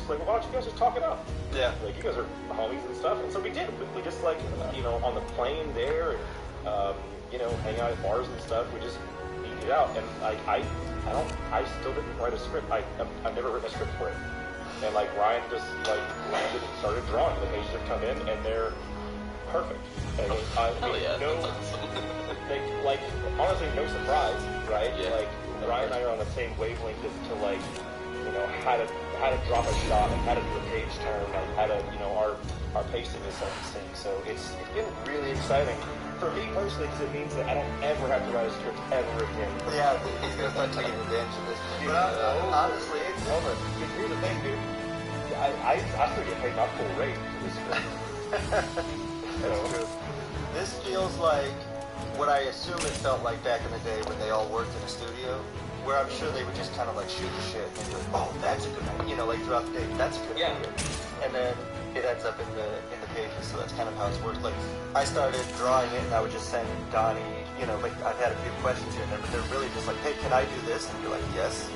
just like, well, why don't you guys just talk it out? Yeah. Like, you guys are homies and stuff. And so we did. We just like, you know, on the plane there, and, you know, hang out at bars and stuff. We just beat it out. And I still didn't write a script. I've never written a script for it. And like Ryan just like landed and started drawing. The pages have come in and they're perfect. I mean, Hell yeah, no, that's awesome. like honestly, no surprise, right? Yeah. Like Ryan and I are on the same wavelength as to like, you know, how to drop a shot and how to do a page turn and how to, you know, our pacing is so distinct. So it's been really exciting for me personally because it means that I don't ever have to write a script ever again. Yeah, he's gonna start taking advantage of this. But honestly, it's over. Here's the thing, dude. I still get paid my full rate for this script. That's true. This feels like what I assume it felt like back in the day when they all worked in a studio, where I'm sure they would just kind of like shoot the shit and be like, oh, that's a good idea. You know, like throughout the day, that's a good idea. And then it ends up in the pages, so that's kind of how it's worked. Like, I started drawing it and I would just send Donnie, you know, like I've had a few questions here and there, but they're really just like, hey, can I do this? And you're like, yes.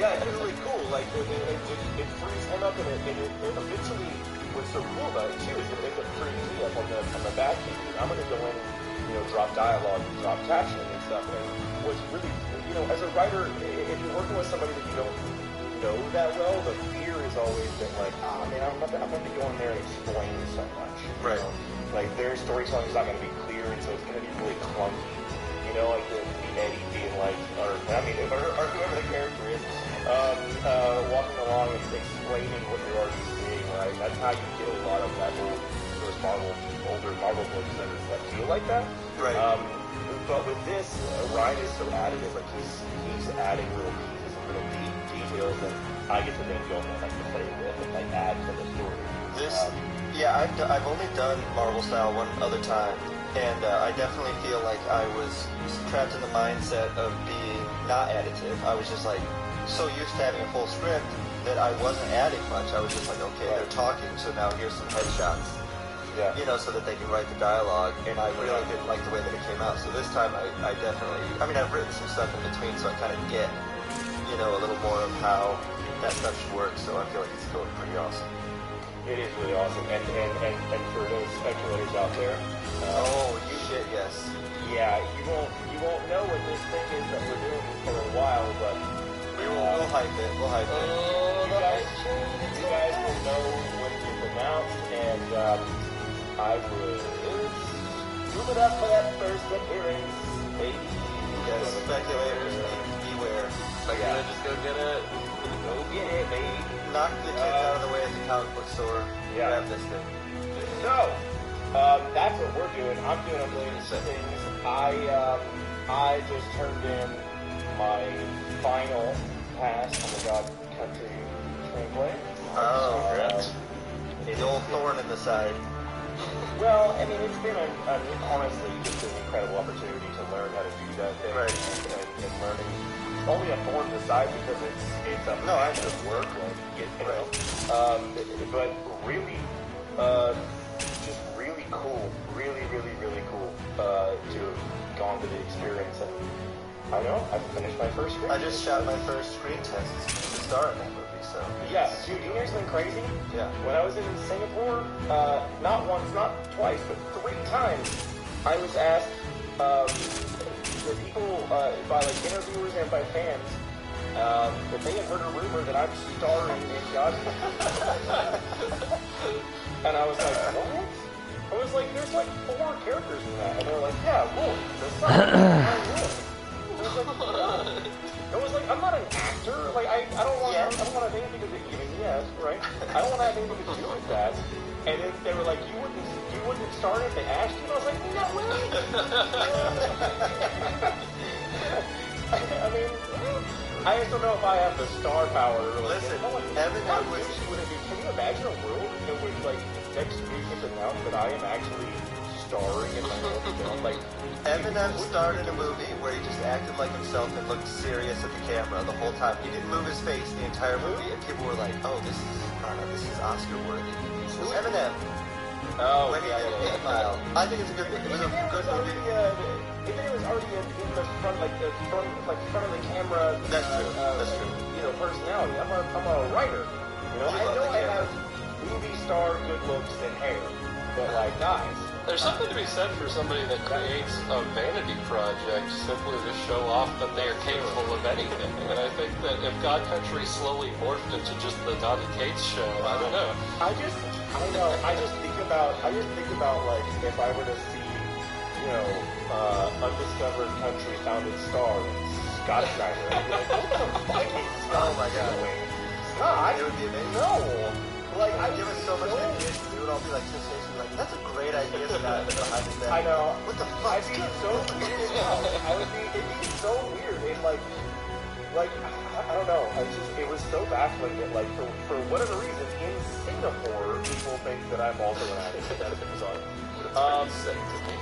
Yeah, it's really cool. Like, it frees him up and it eventually, what's so cool about it too is it ends up freeing me up on the back end. I'm going to go in, you know, drop dialogue, drop captioning and stuff. And what's really, you know, as a writer, if you're working with somebody that you don't know that well, the fear has always been like, oh man, I'm going to be going there and explain so much. Right. You know? Like, their storytelling is not going to be clear, and so it's going to be really clunky. You know, like Eddie being like, or whoever the character is, walking along and explaining what you're already seeing, right? That's how you get a lot of that those older Marvel books that feel like that. Right. But with this, Ryan is so additive. Like he's adding little pieces and little details, and I get to then go and like to play with and like add to the story. Yeah, I've only done Marvel style one other time. And I definitely feel like I was trapped in the mindset of being not additive. I was just like so used to having a full script that I wasn't adding much. I was just like, okay, they're talking, so now here's some headshots. Yeah. You know, so that they can write the dialogue. And I really didn't like the way that it came out. So this time I definitely, I mean, I've written some stuff in between, so I kind of get, you know, a little more of how that stuff should work. So I feel like it's going pretty awesome. It is really awesome. And for those speculators out there, yes. Yeah, you won't know what this thing is that we're doing for a while, but we'll hype it. We'll hype it. You guys will know when it's announced, and I would move it up for that first appearance, baby. Yes, speculators, beware. Like, just go get it. Go get it, baby. Knock the kids out of the way at the comic book store. Grab this thing. So, that's what we're doing. I'm doing a million things. I just turned in my final pass on the God Country screenplay. Oh, congrats. The old thorn in the side. Well, I mean, it's been honestly just an incredible opportunity to learn how to do that thing. Right. And learning. It's only a thorn in the side because it's a piece of work. Like, you know. But really, just really cool. Really, really, really cool to have gone to the experience. And I know, I finished my first screen. I just shot my first screen test to star in that movie, so. Yeah, dude, you know something crazy? Yeah. When I was in Singapore, not once, not twice, but 3 times, I was asked, the people, by like interviewers and by fans, that they had heard a rumor that I'm starring in God. And I was like, what? I was like, there's like 4 characters in that. And they were like, yeah, well, that's not I was like, I'm not an actor. Like, I don't want to have anything to do with it. Yes, right? I don't want to have anything to do with that. And then they were like, you wouldn't star in it if they asked you? And I was like, no way. I mean, I just don't know if I have the star power. Listen, Evan, can you imagine a world in which, like, next week it's announced that I am actually starring in my own film? Like, Eminem starred in a movie where he just acted like himself and looked serious at the camera the whole time. He didn't move his face the entire movie, and people were like, "Oh, this is Oscar worthy." It was Eminem. Oh, when he did 8 Mile. I think it's a good movie. It was a good movie. Even it was already in the front, front of the camera. That's true. That's true. You know, personality. I'm a writer. You know, looks and hair. But like, guys, There's something to be said for somebody that creates a vanity project simply to show off that they are capable of anything. And I think that if God Country slowly morphed into just the Donny Cates show, I don't know. I don't know. I just think about like if I were to see, you know, undiscovered country founded star Scott Schneider, I'd be like, what the fuck is Scott? Oh my God. doing? Scott, It would be amazing. no. Like I Give us so much ideas to do it. I'll be like, sensation, like, that's a great idea, Scott. Behind the I know. What the fuck? I'd be so weird. It'd be so weird. It like I don't know. It was so baffling that like for whatever reason in Singapore people think that I'm also an actor. That's bizarre. Sick to me.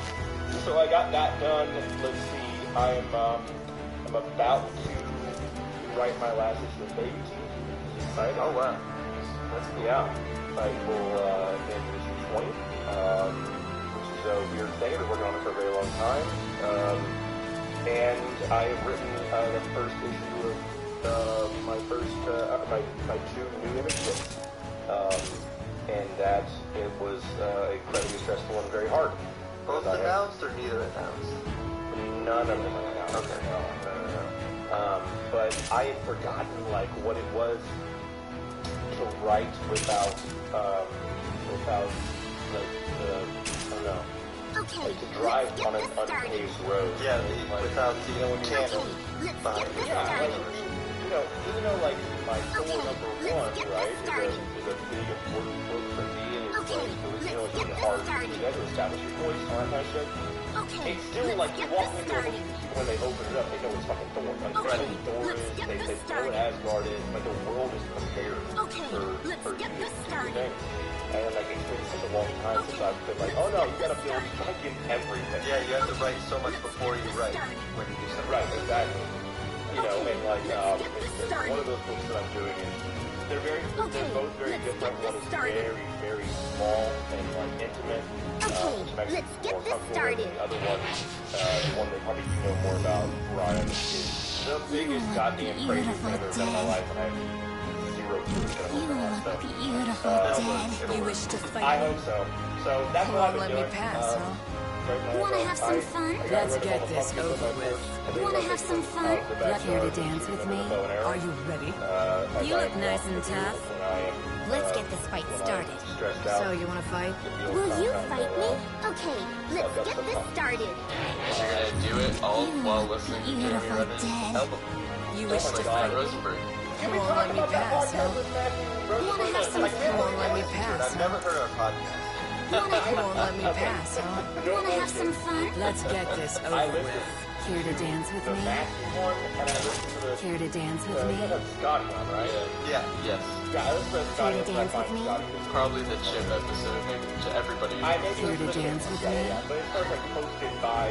So I got that done. Let's see. I'm about to write my last issue of Baby Teeth. Excited. Oh, wow. Yeah. I will in issue 20, which is a weird thing. I've been working on it for a very long time. And I have written the first issue of my two new image books. And that it was incredibly stressful and very hard. Both announced or neither announced? None of them announced. Okay. No. But I had forgotten like what it was to write without like the I don't know. Okay, Like to drive let's on get an this started. unpaved road. Yeah, like, without the when you Okay, cannon let's behind get it. this yeah, like started. even though like my Thor Okay, number let's one, get right, this started. is a big important book for me, and it's Okay, like it was let's it's get really this hard started. to get to establish your voice and all that kind of shit. Okay, It's still let's like you get walk this into a started. movie when they open it up, they know it's fucking Thor. Like Okay, they know who Thor let's is, get they this know what started. Asgard is, like the world is prepared Okay, let's for get you this to do started. things. And like it's been such a long time since I've been like, oh no, you gotta build fucking everything. Yeah, you have to write so much before you write when you do something. Right, exactly. You know, Okay, and like let's get this it's started. one of those books that I'm doing is they're both very let's different. get One this is started. very, very small and like intimate. Okay, Which makes let's it get more this comfortable. started. The other one, the one that probably you know more about, Ryan, is the biggest goddamn crazy thing I've ever done in my life, and I have zero clue what's gonna work on. So Beautiful dead. You wish to I fight me? hope so. So that's Come what I've on, been let me doing. pass, huh? Right now, Wanna have some I fun? got Let's rid of get all the this pumpkins over on my with. porch, and then Wanna I have took some them fun? out of the backyard Care to and dance shoot with them me? with a bow and arrow. Are you ready? As You I look nice walk and the tough. field when I am, Let's get this fight when I'm started. stressed out. So you want to fight? The field Will you compound fight all me? around. Okay, let's get this started. You're gonna do it all while listening to Jeremy Beautiful Renner's dead. album. You Oh wish my to God. fight me? Rosenberg. Can we Come on, talk let me about that pass, podcast huh? with Matthew Rosenberg? Wanna have some I can't Come on, believe let me it. pass, I've never huh? heard of a podcast. Come on, let me pass, huh? No Wanna have some bullshit. fun? Let's get this I over listened with. Care to dance with to the me? Matthew one, and I listened to the Care to dance with me? the Scotty one, right? Yeah. Yes. Yeah, I listened to the Scotty Care to one. dance with me? Probably the Chip episode. Maybe everybody. I maybe Care to listened to dance with yeah, me? yeah, but it's first like posted by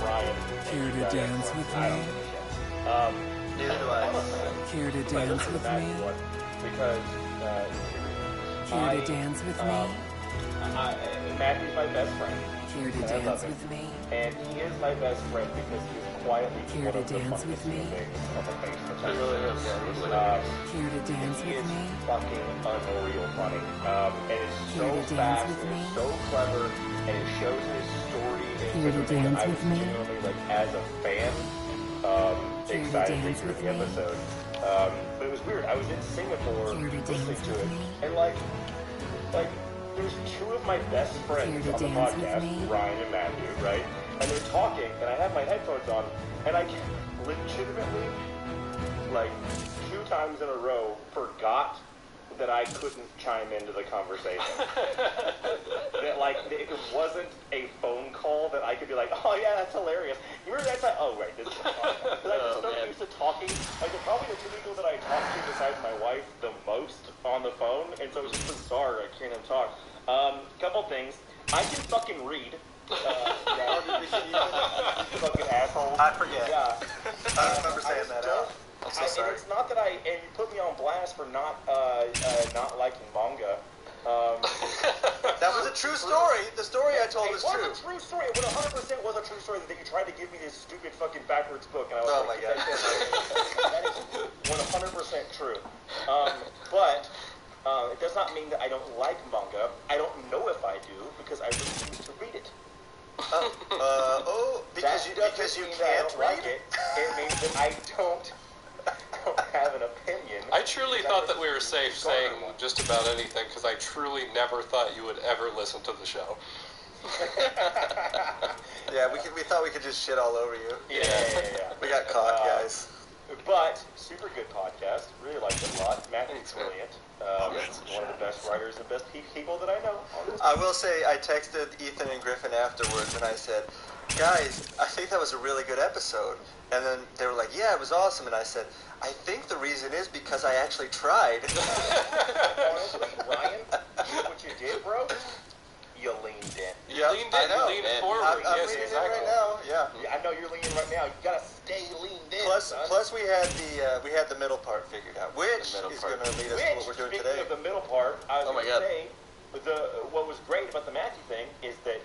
Ryan. Care to dance with I don't me? give a shit. Neither do I. Care to I dance listened to with the Matthew me? one because Care to dance with me? Matthew's my best friend. Care to And I love dance him. with me? And he is my best friend because he is quietly Care one to of the dance funniest with me? human beings on the face of the It really is. planet. Care to dance He with is me? fucking unreal funny. And it's so Care to dance fast, with and me? it's so clever, and it shows his story in Care such to a way that dance I with was me? genuinely, like, as a fan, Care to excited to dance hear with the me? episode. But it was weird. I was in Singapore Care to listening dance to with it, me? and like there's two of my best friends Care to on the dance with podcast, me? Ryan and Matthew, right? And they're talking, and I have my headphones on, and I legitimately, like, 2 times in a row, forgot that I couldn't chime into the conversation. That, like, it wasn't a phone call that I could be like, oh yeah, that's hilarious. You remember that time? Oh wait, this is because I just so used to talking. Like, they're probably the 2 people that I talk to besides my wife the most on the phone, and so it's just bizarre. I can't even talk. Couple things. I can fucking read. Fucking asshole. I forget. Yeah. I remember saying that out. I'm so And sorry. it's not that and you put me on blast for not liking manga. That was a true story. The story I told was It true. was a true story. It 100% was a true story that you tried to give me this stupid fucking backwards book. And I was Oh like, my God. That is 100% true. But It does not mean that I don't like manga. I don't know if I do because I refuse to read it. Because you That because you doesn't mean that I can't don't read like it. It means that I don't have an opinion. I truly thought that we were safe saying just about anything because I truly never thought you would ever listen to the show. Yeah, we thought we could just shit all over you. Yeah. We got caught, guys. But super good podcast. Really liked it a lot. Matthew's brilliant. One of the best writers and best people that I know. I will say, I texted Ethan and Griffin afterwards, and I said, guys, I think that was a really good episode. And then they were like, yeah, it was awesome. And I said, I think the reason is because I actually tried. Honestly, Ryan, you know what you did, bro? You leaned in. You leaned in, you leaned forward. I'm Yes, leaning exactly. in right now. Yeah. I know you're leaning right now. You gotta stay leaned in. Plus, son. we had the middle part figured out, which is going to lead us to what we're doing Speaking today. of the middle part, I was Oh my going to God. say, what was great about the Matthew thing is that,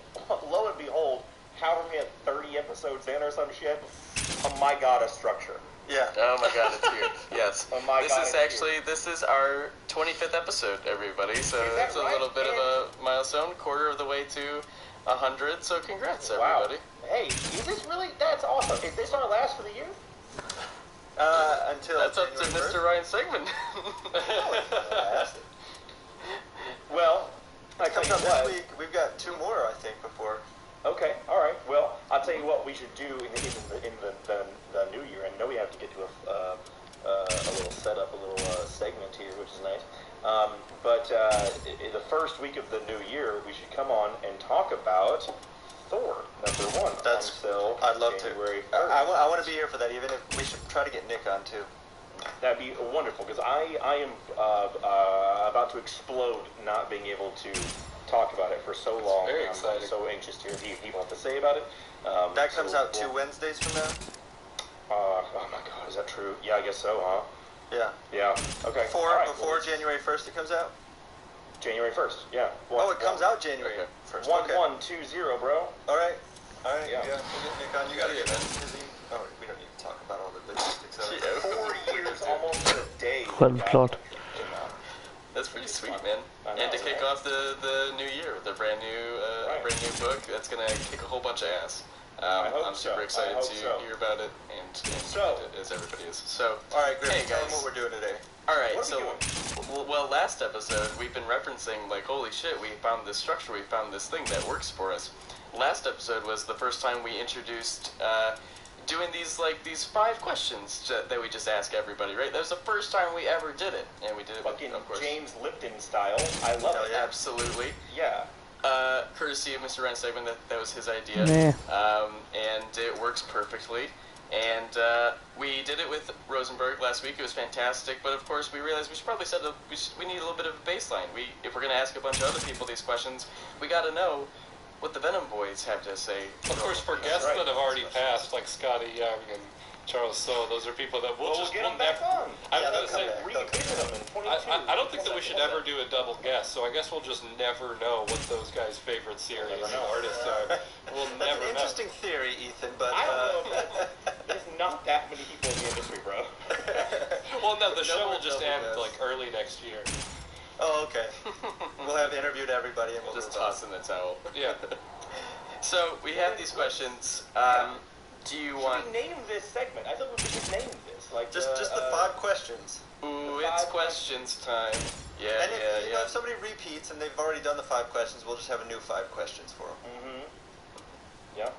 lo and behold, however many 30 episodes in or some shit, oh my god, a structure. Yeah. Oh my god, it's huge. Yes. Oh my God, This is our 25th episode, everybody. So Is that it's a right? little bit of a milestone, quarter of the way to 100. So congrats, everybody. Wow. Hey, is this really? That's awesome. Is this our last for the year? Until That's up to January Mr. Ryan Sigmund. 1st. Well, I tell Comes you out what. this week. We've got 2 more, I think, before. Okay, all right. Well, I'll tell you what we should do in the new year. I know we have to get to a little setup, a little segment here, which is nice. But in the first week of the new year, we should come on and talk about Thor #1. I'd love to. January 1st. I want to be here for that. Even if we should try to get Nick on too. That'd be wonderful because I am about to explode not being able to talk about it for so long. Very I'm exciting. so anxious to hear what people have to say about it. That comes so out 2 we'll- Wednesdays from now. oh my god, is that true? Yeah, I guess so, huh? Yeah. Yeah. Okay. Before All right, before well, January 1st, it comes out. January 1st. Yeah. Oh, it comes out January Okay. 1st. 1120, bro. All right. Yeah. We'll get Nick on. You gotta get busy. Oh, we don't need to talk about all the logistics of it. 4 years, almost to the day. Självklart. That's pretty sweet, man. I know, And to kick right? off the new year with a brand new book that's gonna kick a whole bunch of ass. I hope I'm super so. excited I hope to so. hear about it, and So- as everybody is. So, All right, Griffin, hey tell them guys. what we're doing today. All right, What are we so well, last episode we've been referencing like, holy shit, we found this structure, we found this thing that works for us. Last episode was the first time we introduced doing these 5 questions that we just ask everybody, right? That was the first time we ever did it, and we did it with, Fucking of course, James Lipton style. I love it. absolutely. Yeah. Courtesy of Mr. Ryan Stegman, that was his idea, Nah. and it works perfectly. And we did it with Rosenberg last week. It was fantastic, but of course we realized we should probably we need a little bit of a baseline. If we're going to ask a bunch of other people these questions, we got to know what the Venom Boys have to say. Of course, for guests right. that have already passed, like Scotty Young and Charles So, those are people that we'll We'll just get we'll them back never. on. I Yeah, was they'll gonna say, come back. Revisit them in 22. I don't think that we should ever do a double guest, so I guess we'll just never know what those guys' favorite series Never and know. artists are. We'll That's never an know. interesting theory, Ethan, but I don't know if there's not that many people in the industry, bro. Well, no, the No show more will just double end guest. like early next year. Oh, okay. We'll have interviewed everybody and we'll Just move on. toss in the towel. Yeah. So we have these questions. Do you want? Should we name this segment? I thought we should name this. Like Just the 5 questions. Ooh, the it's 5 questions time. Yeah, And yeah. if somebody repeats and they've already done the 5 questions, we'll just have a new 5 questions for them. Mm-hmm. Yeah.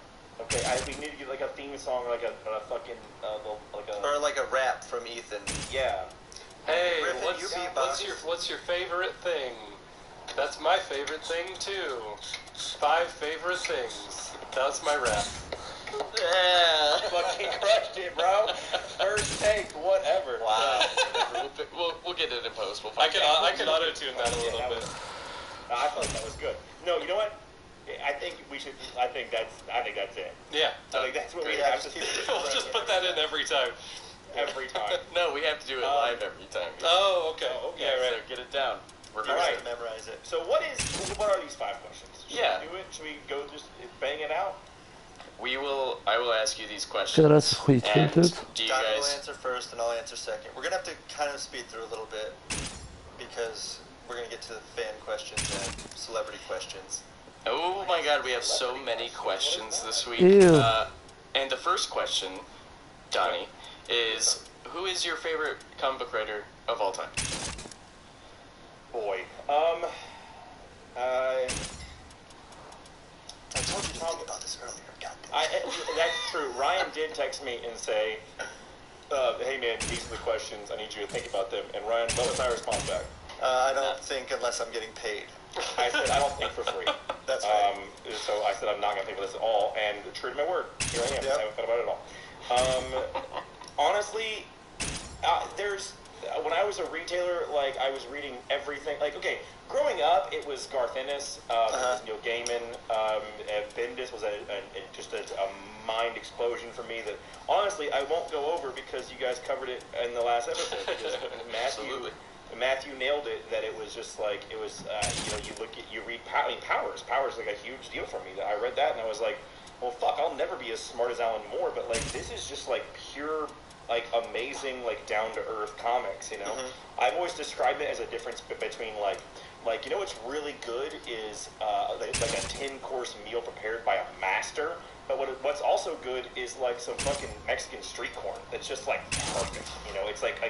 Okay. We need to get like a theme song, like a fucking like a. Or like a rap from Ethan. Yeah. Hey, Griffin, what's you beat what's your favorite thing? That's my favorite thing too. 5 favorite things. That's my rap. Yeah. Fucking crushed it, bro. First take, whatever. Wow. We'll get it in post. We'll I find can out. auto tune that a little that bit. was- I felt like that was good. No, you know what? I think we should. I think that's it. Yeah. I think that's what we Great. have to do We'll just put that in every time. every time. No, we have to do it live every time. Oh, okay. Oh, okay. Yeah, So right. get it down. We're All right. Memorize it. So what are these 5 questions? Should Yeah. we do it? Should we go just bang it out? I will ask you these questions. Ser det så skitfint And ut? do you Donnie will guys? answer first and I'll answer second. We're going to have to kind of speed through a little bit because we're gonna get to the fan questions and celebrity questions. Oh my god, we have so many questions this week. Ew. And the first question, Donnie, is who is your favorite comic book writer of all time? Boy, I told you to think about this earlier. that's true. Ryan did text me and say, hey man, these are the questions, I need you to think about them. And Ryan, what was my response back? I don't think unless I'm getting paid. I said, I don't think for free. That's right. So I said, I'm not going to pay for this at all, and true to my word, here I am. Yep. I haven't thought about it at all. Honestly, when I was a retailer, like, I was reading everything. Like, okay, growing up, it was Garth Ennis, it was Neil Gaiman, Bendis was just a mind explosion for me that, honestly, I won't go over because you guys covered it in the last episode. Because Matthew nailed it, that it was just like, it was, you read, Powers is like a huge deal for me. That I read that and I was like, well, fuck, I'll never be as smart as Alan Moore, but, like, this is just, like, pure, like, amazing, like, down-to-earth comics, you know? Mm-hmm. I've always described it as a difference between, like, you know what's really good is, like a 10-course meal prepared by a master, but what's also good is, like, some fucking Mexican street corn that's just, like, perfect, you know? It's, like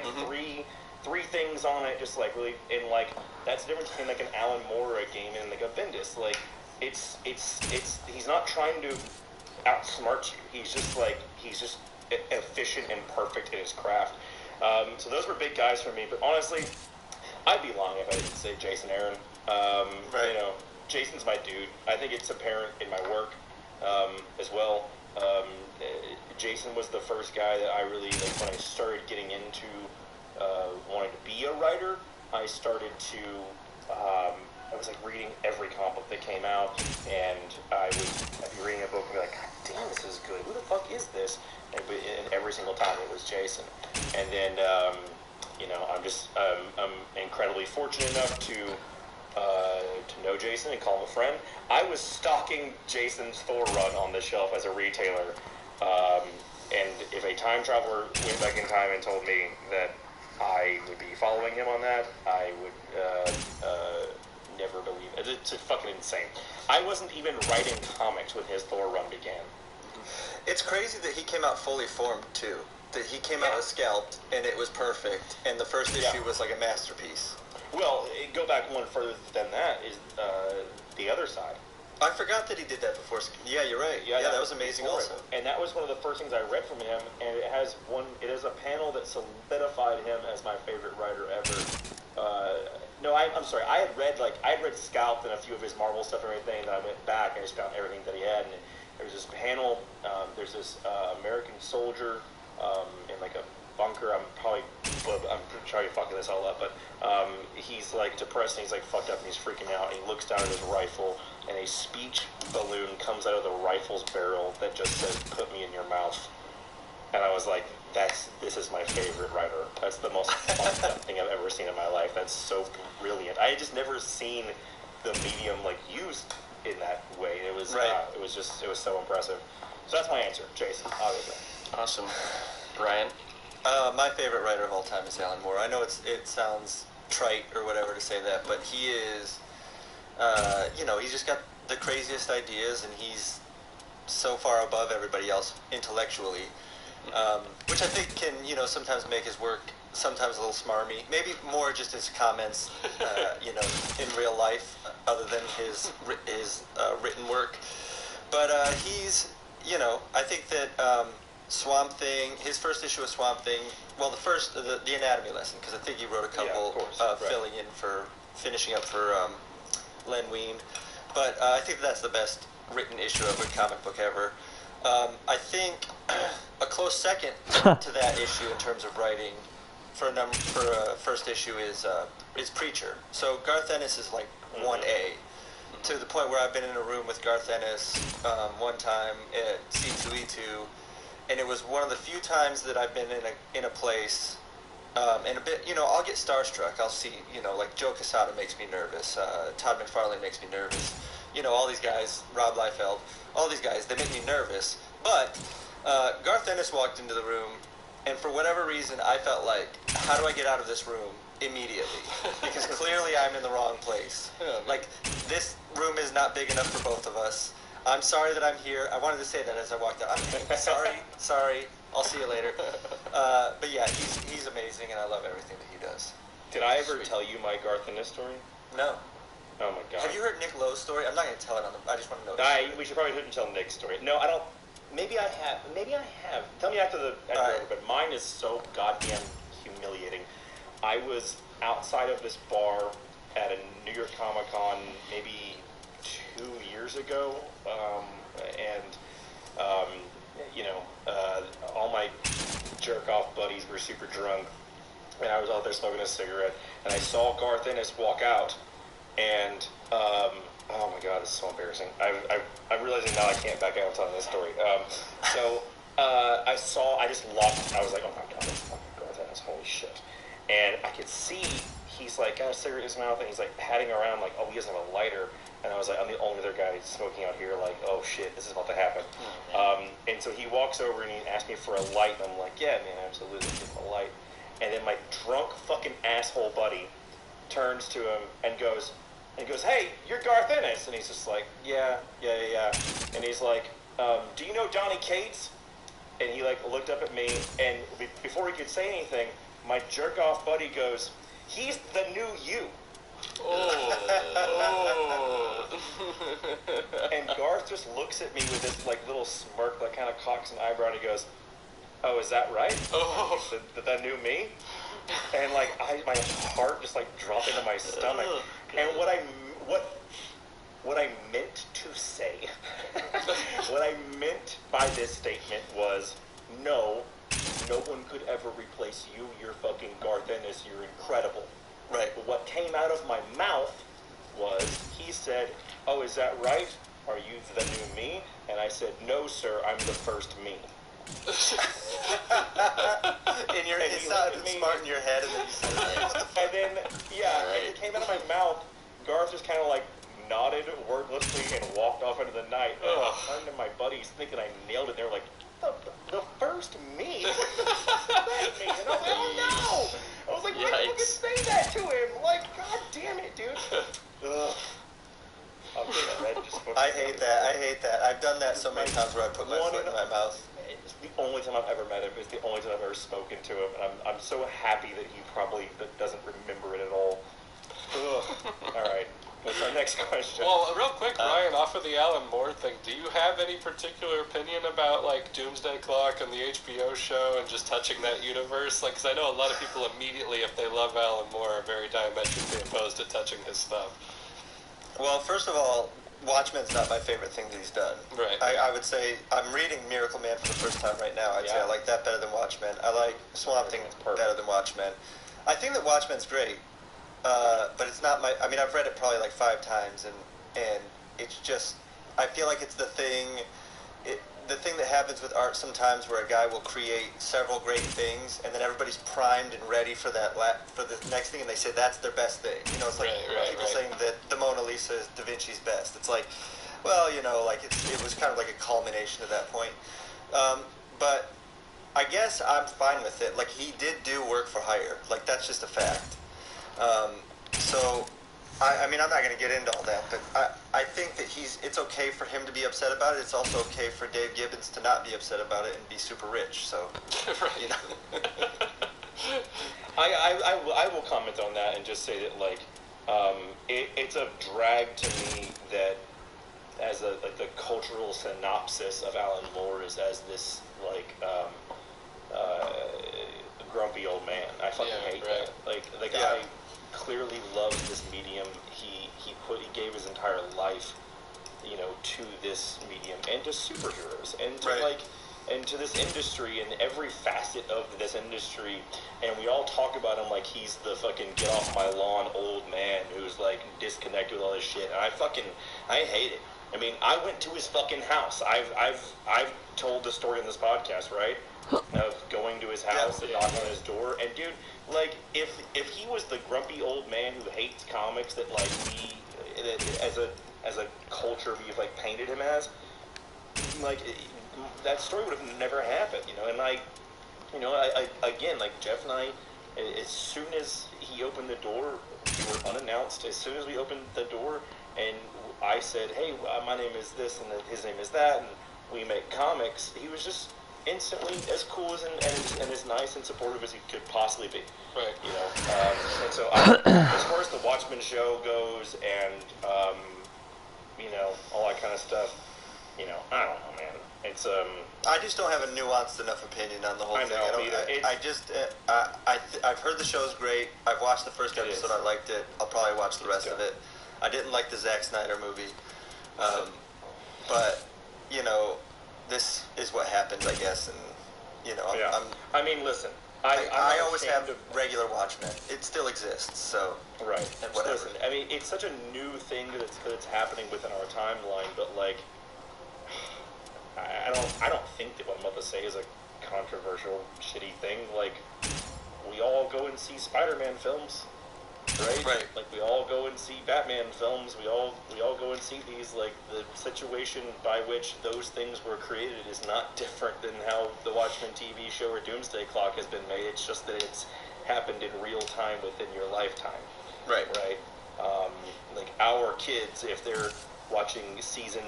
three things on it, just, like, really, and, like, that's the difference between, like, an Alan Moore or a Gaiman and, like, a Bendis. Like, it's he's not trying to outsmart you. He's just efficient and perfect in his craft. So those were big guys for me. But honestly, I'd be lying if I didn't say Jason Aaron. Right. You know, Jason's my dude. I think it's apparent in my work as well. Jason was the first guy that I really, like, when I started getting into wanting to be a writer, I started to I was, like, reading every comic book that came out, and I'd be reading a book and be like, God damn, this is good. Who the fuck is this? And every single time it was Jason. And then, you know, I'm incredibly fortunate enough to know Jason and call him a friend. I was stalking Jason's Thor run on the shelf as a retailer, and if a time traveler went back in time and told me that I would be following him on that, I would never believe it. It's fucking insane. I wasn't even writing comics when his Thor run began. It's crazy that he came out fully formed, too. That he came out scalped, and it was perfect, and the first issue was like a masterpiece. Well, go back one further than that is the other side. I forgot that he did that before. Yeah, you're right. Yeah, that was amazing also. And that was one of the first things I read from him, and it has a panel that solidified him as my favorite writer ever. No, I'm sorry. I had read Scalped and a few of his Marvel stuff and everything, and I went back and I just found everything that he had. And there was this panel. There's this American soldier in, like, a bunker. I'm trying to fucking this all up, but he's, like, depressed and he's, like, fucked up and he's freaking out. And he looks down at his rifle, and a speech balloon comes out of the rifle's barrel that just says, "Put me in your mouth." And I was like, this is my favorite writer. That's the most fucked up thing I've ever seen in my life. That's so brilliant. I had just never seen the medium, like, used in that way. It was it was so impressive. So that's my answer, Jason, obviously. Awesome. Ryan? My favorite writer of all time is Alan Moore. I know it sounds trite or whatever to say that, but he is, you know, he's just got the craziest ideas, and he's so far above everybody else intellectually. Which I think can, you know, sometimes make his work sometimes a little smarmy. Maybe more just his comments, you know, in real life, other than his written work. But he's, you know, I think that Swamp Thing, his first issue of Swamp Thing, well, the anatomy lesson, because I think he wrote a couple filling in for, finishing up for Len Wein. But I think that's the best written issue of a comic book ever. I think a close second to that issue in terms of writing for a first issue is Preacher. So Garth Ennis is like 1A, to the point where I've been in a room with Garth Ennis one time at C2E2, and it was one of the few times that I've been in a place, and a bit, you know, I'll get starstruck. I'll see, you know, like Joe Quesada makes me nervous, Todd McFarlane makes me nervous. You know, all these guys, Rob Liefeld, all these guys, they make me nervous. But Garth Ennis walked into the room, and for whatever reason, I felt like, how do I get out of this room immediately? Because clearly I'm in the wrong place. Like, this room is not big enough for both of us. I'm sorry that I'm here. I wanted to say that as I walked out. I'm sorry. I'll see you later. But yeah, he's amazing, and I love everything that he does. Did I ever tell you my Garth Ennis story? No. Oh my god. Have you heard Nick Lowe's story? I'm not going to tell it on the... I just want to know. We should probably tell Nick's story. No, I don't... Maybe I have. Tell me after Right. but mine is so goddamn humiliating. I was outside of this bar at a New York Comic Con maybe 2 years ago, all my jerk-off buddies were super drunk, and I was out there smoking a cigarette, and I saw Garth Ennis walk out, and, oh my god, this is so embarrassing. I'm realizing now I can't back out on telling this story. I just locked, I was like, oh my god, that's fucking Garth Ennis, holy shit. And I could see, he's like, got a cigarette in his mouth, and he's like patting around like, oh, he doesn't have a lighter. And I was like, I'm the only other guy smoking out here, like, oh shit, this is about to happen. And so he walks over and he asks me for a light, and I'm like, yeah, man, absolutely, give him a light. And then my drunk fucking asshole buddy turns to him and goes, hey, you're Garth Ennis. And he's just like, yeah. And he's like, do you know Donnie Cates? And he like looked up at me, and before he could say anything, my jerk-off buddy goes, he's the new you. And Garth just looks at me with this like little smirk that kind of cocks an eyebrow, and he goes, oh, is that right? That new me? And like my heart just like dropped into my stomach. And what I meant to say, what I meant by this statement was, no one could ever replace you. You're fucking Garth Ennis. You're incredible. Right. But what came out of my mouth was, he said, oh, is that right? Are you the new me? And I said, no, sir, I'm the first me. It sounded smart in your head, and then you said, what the fuck? And then, it came out of my mouth. Garth just kind of like nodded wordlessly and walked off into the night. And I turned to my buddies thinking I nailed it. They were like, the first me? And I was like, oh no! I was like, why did you fucking say that to him? Like, god damn it, dude. I hate that. I've done that so many times where I put my foot in my mouth. It's the only time I've ever met him. It's the only time I've ever spoken to him. And I'm so happy that he probably doesn't remember it at all. All right. What's our next question? Well, real quick, Ryan, off of the Alan Moore thing, do you have any particular opinion about, like, Doomsday Clock and the HBO show and just touching that universe? Like, because I know a lot of people immediately, if they love Alan Moore, are very diametrically opposed to touching his stuff. Well, first of all, Watchmen's not my favorite thing that he's done. Right. I would say, I'm reading Miracle Man for the first time right now. I'd say I like that better than Watchmen. I like Swamp Thing better than Watchmen. I think that Watchmen's great. But it's not I mean, I've read it probably like 5 times, and it's just, I feel like it's the thing that happens with art sometimes, where a guy will create several great things, and then everybody's primed and ready for for the next thing, and they say that's their best thing. You know, it's like people saying that the Mona Lisa is Da Vinci's best. It's like, well, you know, like it was kind of like a culmination at that point. But I guess I'm fine with it. Like, he did do work for hire. Like, that's just a fact. So, I mean, I'm not going to get into all that, but I think that it's okay for him to be upset about it. It's also okay for Dave Gibbons to not be upset about it and be super rich, so, you know. I will comment on that and just say that, like, it's a drag to me that as the cultural synopsis of Alan Moore is as this, like, grumpy old man. I fucking hate that. Like, the guy clearly loves this medium. He gave his entire life, you know, to this medium and to superheroes and to and to this industry and every facet of this industry. And we all talk about him like he's the fucking get off my lawn old man who's like disconnected with all this shit. And I hate it. I mean, I went to his fucking house. I've told the story on this podcast, right? Of going to his house and knocking on his door. And dude, like, if he was the grumpy old man who hates comics that like as a culture we've like painted him as, like that story would have never happened, you know. And I again, like Jeff and I, as soon as he opened the door, we were announced as soon as we opened the door, and I said, "Hey, my name is this, and his name is that, and we make comics." He was just instantly as cool and as nice and supportive as he could possibly be. Right. You know, and so as far as the Watchmen show goes, and you know, all that kind of stuff, you know, I don't know, man. It's I just don't have a nuanced enough opinion on the whole thing. I've heard the show's great. I've watched the first episode. I liked it. I'll probably watch the rest of it. I didn't like the Zack Snyder movie, but you know, this is what happens, I guess. And you know, I mean, listen. I always have regular Watchmen. It still exists, so right. And whatever. Listen, I mean, it's such a new thing that's happening within our timeline, but like, I don't think that what I'm about to say is a controversial, shitty thing. Like, we all go and see Spider-Man films, right? Right. Like, we all go and see Batman films. We all go and see these. Like, the situation by which those things were created is not different than how the Watchmen TV show or Doomsday Clock has been made. It's just that it's happened in real time within your lifetime. Right. Right. Like, our kids, if they're watching season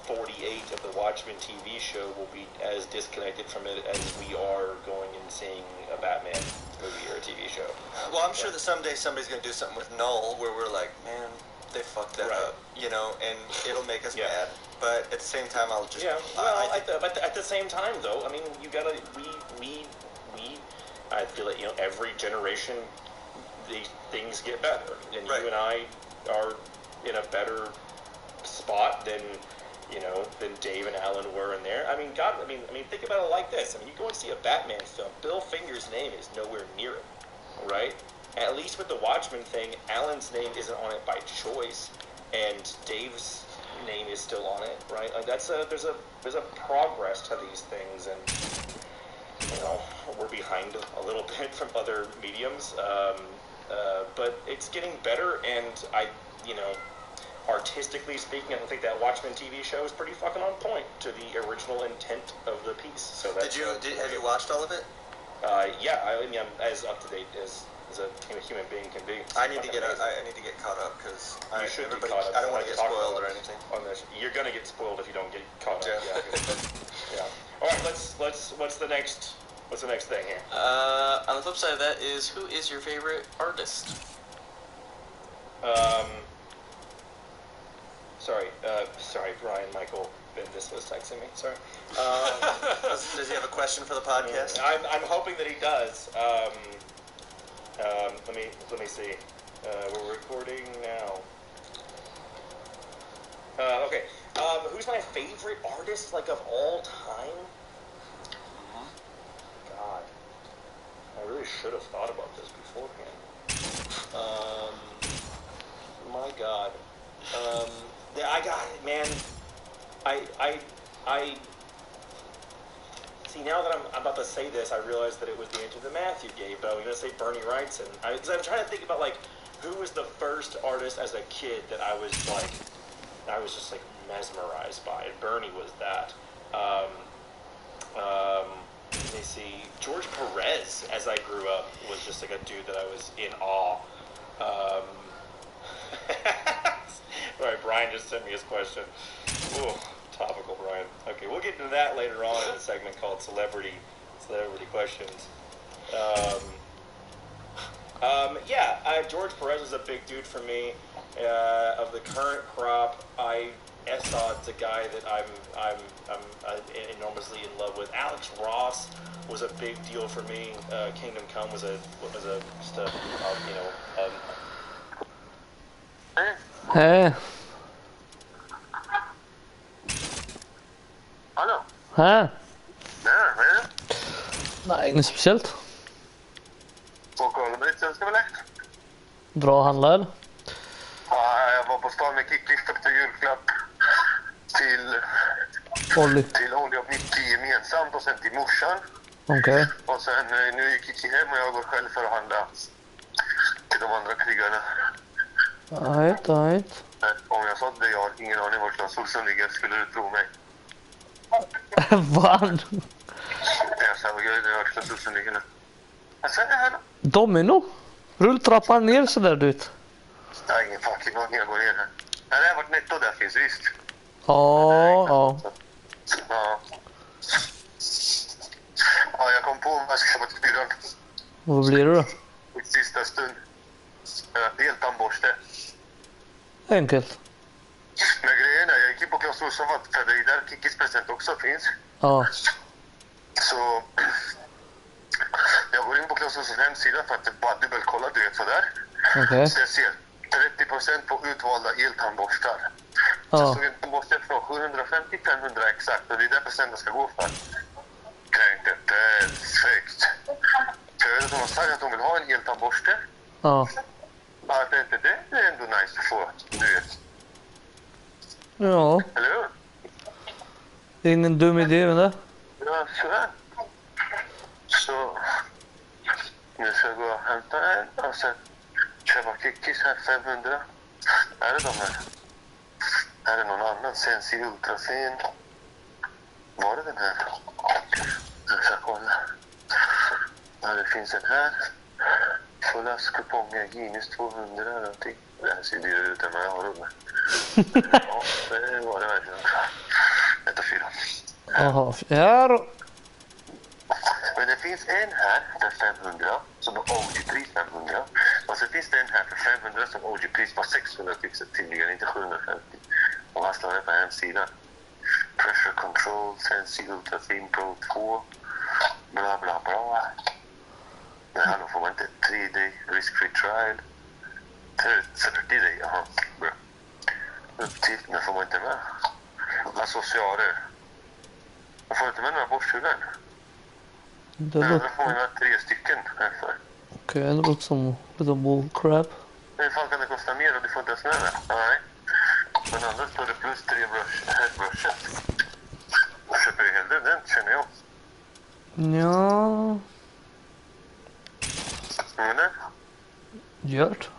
48 of the Watchmen TV show, will be as disconnected from it as we are going and seeing a Batman movie or a TV show. Well, I'm sure that someday somebody's going to do something with Null where we're like, man, they fucked that up, you know, and it'll make us mad. But at the same time, I'll just... Yeah, well, at the same time, though, I mean, you gotta... I feel like, you know, every generation, these things get better. And you and I are in a better spot than... you know, than Dave and Alan were in there. I mean, God, I mean, think about it like this. I mean, you go and see a Batman film, Bill Finger's name is nowhere near it, right? At least with the Watchmen thing, Alan's name isn't on it by choice, and Dave's name is still on it, right? Like there's a progress to these things, and you know, we're behind a little bit from other mediums, but it's getting better, and you know, artistically speaking, I think that Watchmen TV show is pretty fucking on point to the original intent of the piece. So that's have you watched all of it? Yeah, I mean, I'm as up to date as a human being can be. I need to get caught up because you should be caught up. I don't want to get spoiled or anything. On this, you're gonna get spoiled if you don't get caught up. Yeah. All right, let's. What's the next thing here? On the flip side of that is, who is your favorite artist? Sorry, Brian Michael Bendis was texting me. Sorry. Does he have a question for the podcast? I'm hoping that he does. Let me see. We're recording now. Okay. Who's my favorite artist, like, of all time? God. I really should have thought about this beforehand. My God. I got it, man. I see, now that I'm about to say this, I realize that it was the answer that Matthew gave, but I was going to say Bernie Wrightson. Because I'm trying to think about, like, who was the first artist as a kid that I was just, like, mesmerized by, and Bernie was that. Let me see. George Perez, as I grew up, was just, like, a dude that I was in awe. Alright, Brian just sent me his question. Ooh, topical, Brian. Okay, we'll get into that later on in a segment called Celebrity Questions. George Perez is a big dude for me. Of the current crop, Essad's a guy that I'm enormously in love with. Alex Ross was a big deal for me. Kingdom Come was just a Hej. Hallå? Hej. Ja, vad är det? Nej, inget speciellt. På Kolbritt, ska vi lägga? Dra och handla eller? Ja, jag var på stan med Kicklista till julklapp till Olli och Micke gemensamt och sen till morsan. Okej. Och sen nu gick Kicki hem och jag går själv för att handla till de andra krigarna. Ajt. Om jag sa det, jag har ingen aning var Solsen ligger, skulle du tro mig. Vad? Jag sa, vad gör det, var Solsen ligger nu. Vad säger det här då? Domino? Rulltrappan ner sådär, du vet. Jag har ingen fucking aning, jag går ner här. Nej, det har varit netto där finns visst. Ja. Ja. Ja, jag kom på vad jag ska vara till byrån. Vad blir det då? I sista stund. Eltandborste. Enkelt. Men grejen är, jag gick in på Clas Ohlson för det är där Kickis present också finns. Ja. Så jag går in på Clas Ohlsons hemsida för att bara dubbelkolla, du vet sådär. Okej. Så jag ser 30% på utvalda eltandborstar. Så Ja. stod en tandborste från 750-500 exakt och det är där presenten ska gå för. Tänkte perfekt. Så jag vet att hon har sagt att hon vill ha en eltandborste. Ja. Jag tänkte det är ändå nice att få, du vet. Ja. Eller hur? Det är ingen dum idé med det. Ja, sådär. Så nu ska jag gå och hämta en och sen köpa Kickis här 500. Är det de här? Här är någon annan. Sensi Ultrafin. Var det den här? Jag ska kolla. Ja, det finns en här. Fullask-kuponger, Genius 200 någonting. Det här ser dyrare ut än vad jag har råd med. Ja, det var det verkligen. 1 och 4. Jaha. Ja då. Men det finns en här för 500 som är OG-pris 500. Och så finns det en här för 500 som OG-pris var 600 tidigare, inte 750. Och han står det på hemsidan. Pressure Control, Sensi Ultra Thin Pro 2. Bla bla bla. Men hallå, får man inte 3D risk-free trial? 30 day, jaha. Bra. Upp till, men får man inte med. Associarer. Man får inte med några borsthuvuden. Det Men låter... då får man med 3 stycken härför. Okej, det låter som lite bullcrap. Hur fan kan det kosta mer och du får inte ens med det? Nej. Men annars står det plus 3 headbrushes. Jag köper ju hellre den, känner jag. Ja. Men det? Gjort.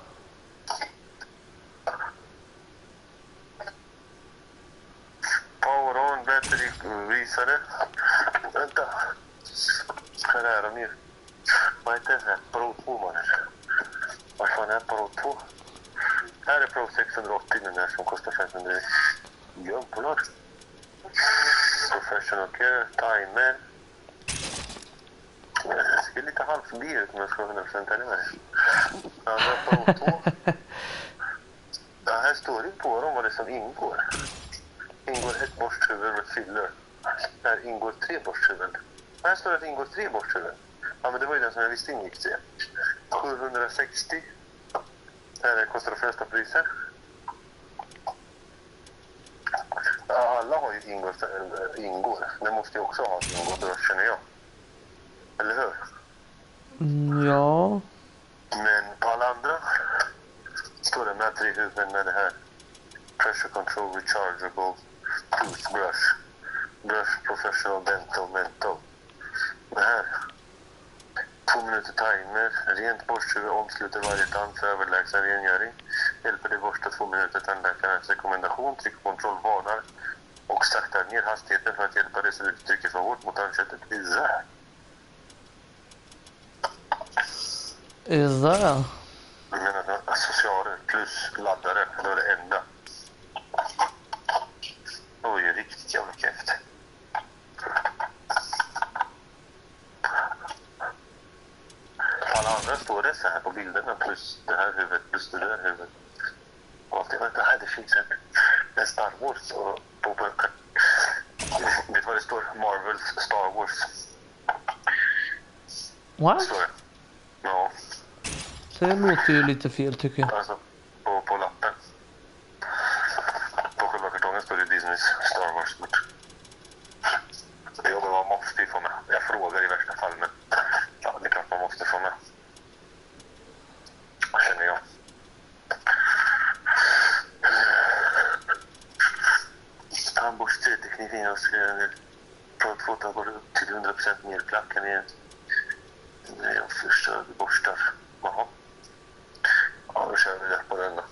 Power on, battery visare. Vänta. Här är de ju. Vad heter den här? Pro 2 mannen. Vad fan är Pro 2? Här är Pro 680, den där som kostar 500. Jumplar. Professional care, timer. Jag ser lite halvt förbi ut om jag ska 100% ärlig med det. Andra Pro 2. Ja, här står det på dem vad det som ingår. Ingår ett borsthuvud med filler. Här ingår 3 borsthuvuden. Här står det att det ingår 3 borsthuvuden. Ja, men det var ju den som jag visste ingick till. 760. Här kostar det första priset. Ja, alla har ju ingår. Det måste ju också ha ett ingår, då känner jag. Eller hur? Ja. Men på alla andra står det med 3 huvuden med det här. Pressure control rechargeable toothbrush. Brush professional dental mental. Det här. 2 minuter timer. Rent borsthuvud omsluter varje tand för överlägsen rengöring. Hjälper dig borsta 2 minuter tandläkarens rekommendation. Tryckkontroll varnar. Och saktar ner hastigheten för att hjälpa dig så du trycker för hårt mot tandköttet. Is that? Jag menar accessoarer plus laddare. Det är det enda. Oj, riktigt jävla kräft. Alla andra står det så här på bilderna plus det här huvudet plus det där huvudet. Och det var inte här, det finns en Star Wars och på vet du vad det står? Marvels Star Wars. What? Står det. Ja, Det låter ju lite fel tycker jag. alltså på lappen. På själva kartongen står det Disneys Star Wars. Det jobbar man måste få med. Jag frågar i värsta fall, men ja, det är klart man måste få med. Känner jag. Tandborstteknik innehåller för att få tandborst upp till 100% mer plack än igen. Jag förstör borstar. Jaha. Ja, då kör vi det på den då.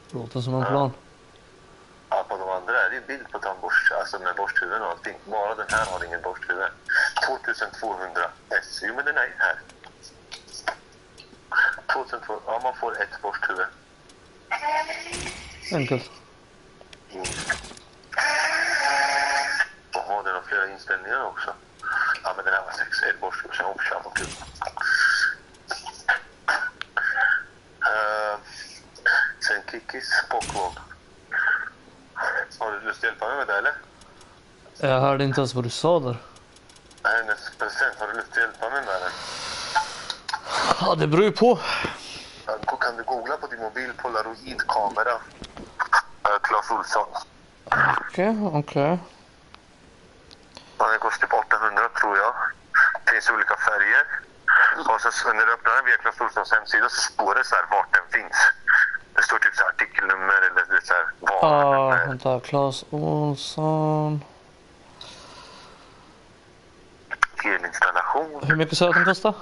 Låter som en plan. Ja, på de andra är det ju bild på tandborst, alltså med borsthuvuden och allting. Bara den här har ingen borsthuvud. 2200 S. Jo, men den är här. 2200, ja, man får ett borsthuvud. Enkelt. Och har den flera inställningar också. Ja, men den här var sex. Edborst och sen official och kul. Sen Kikis Pokémon. Har du lust att hjälpa mig med det eller? Jag hörde inte ens vad du sa där. Hennes present, har du lust att hjälpa mig med den? Ja, det beror ju på. Kan du googla på din mobil polaroidkamera? Claes Olsson. Okej. Den kostar typ 800 tror jag. Det finns olika färger. Och så när du öppnar den via Claes Olssons hemsida så står det så här vart den finns. Det står typ så här artikelnummer eller det så här varunummer. Vänta. Claes Olsson. Elinstallation. Hur mycket sa du att den kostar?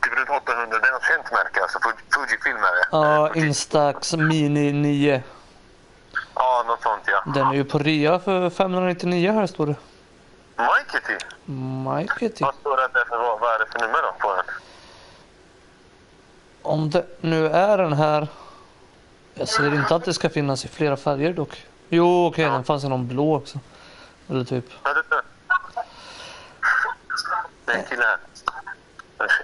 Typ runt 800. Det är något känt märke. Alltså Fujifilm är det. Ja, Instax Mini 9. Ja, något sånt ja. Den är ju på rea för 599 här står det. Mikety. Mikety. Vad står det för, vad är det för nummer då på den? Om det nu är den här. Jag ser inte att det ska finnas i flera färger dock. Jo, okej, den fanns i någon blå också. Eller typ. Ja, det är det är en kille här.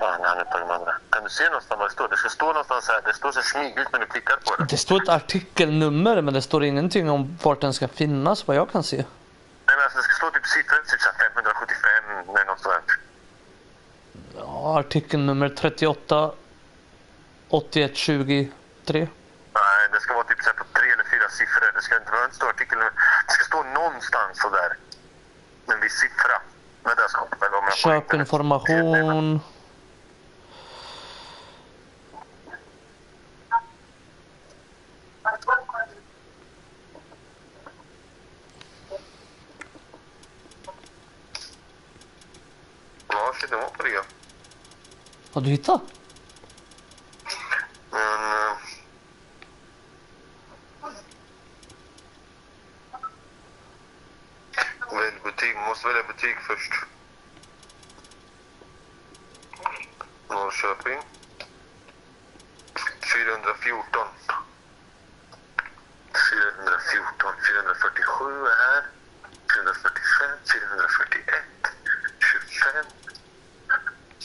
Ja, han är på de andra. Kan du se någonstans vad det står? Det ska stå någonstans här. Det står så smygligt när du klickar på det. Det står ett artikelnummer men det står ingenting om vart den ska finnas vad jag kan se. Nej, men alltså det ska stå typ siffror, typ 575 eller något sånt. Ja, artikelnummer 38 81 23. Nej, det ska vara typ så här på 3 eller 4 siffror. Det ska inte vara en stor artikelnummer. Det ska stå någonstans sådär. En viss siffra. Men det ska väl om jag Köpinformation. Ja, shit, det var på det. Har du hittat? Men... välj butik. Måste välja butik först. Norrköping. 414. 414. 447 är här. 445. 441. 25.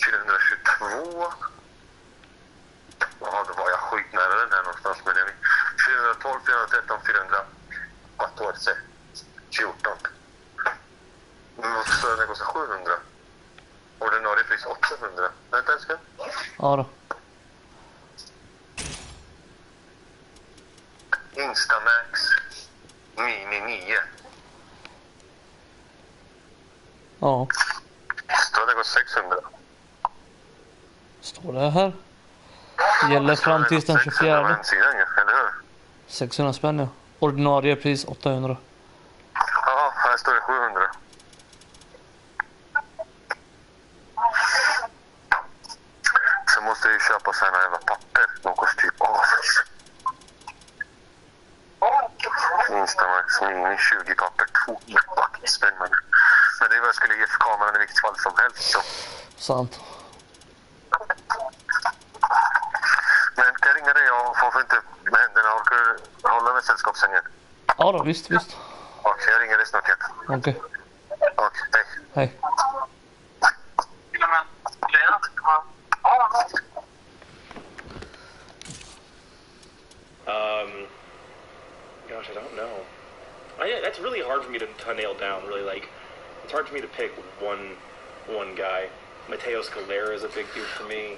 422. Ja, då var jag skitnära den här någonstans. Men 412, 413, 400. Vad var det? 14. Så den kostar 700. Ordinarie pris 800. Vänta en sekund. Ja då. Instamax Mini 9. Ja. Så den går 600. Står det här. Gäller fram till den 24. Eller hur? 600 spänn ja. Ordinarie pris 800. Ja, här står det 700. Sen måste jag ju köpa såna jävla papper. De kostar ju asas. Instamax Mini 20 papper. 200 fucking spännande. Men det är vad jag skulle ge för kameran i vilket fall som helst. Så. Sant. Men kan jag ringa dig och få inte med händerna? Orkar du hålla med sällskapssängen? Ja då, visst. Okej, jag ringer dig snart igen. Okej. Okej, hej. Hej. Gosh, I don't know. That's really hard for me to nail down. Really, like, it's hard for me to pick one guy. Mateo Scalera is a big dude for me.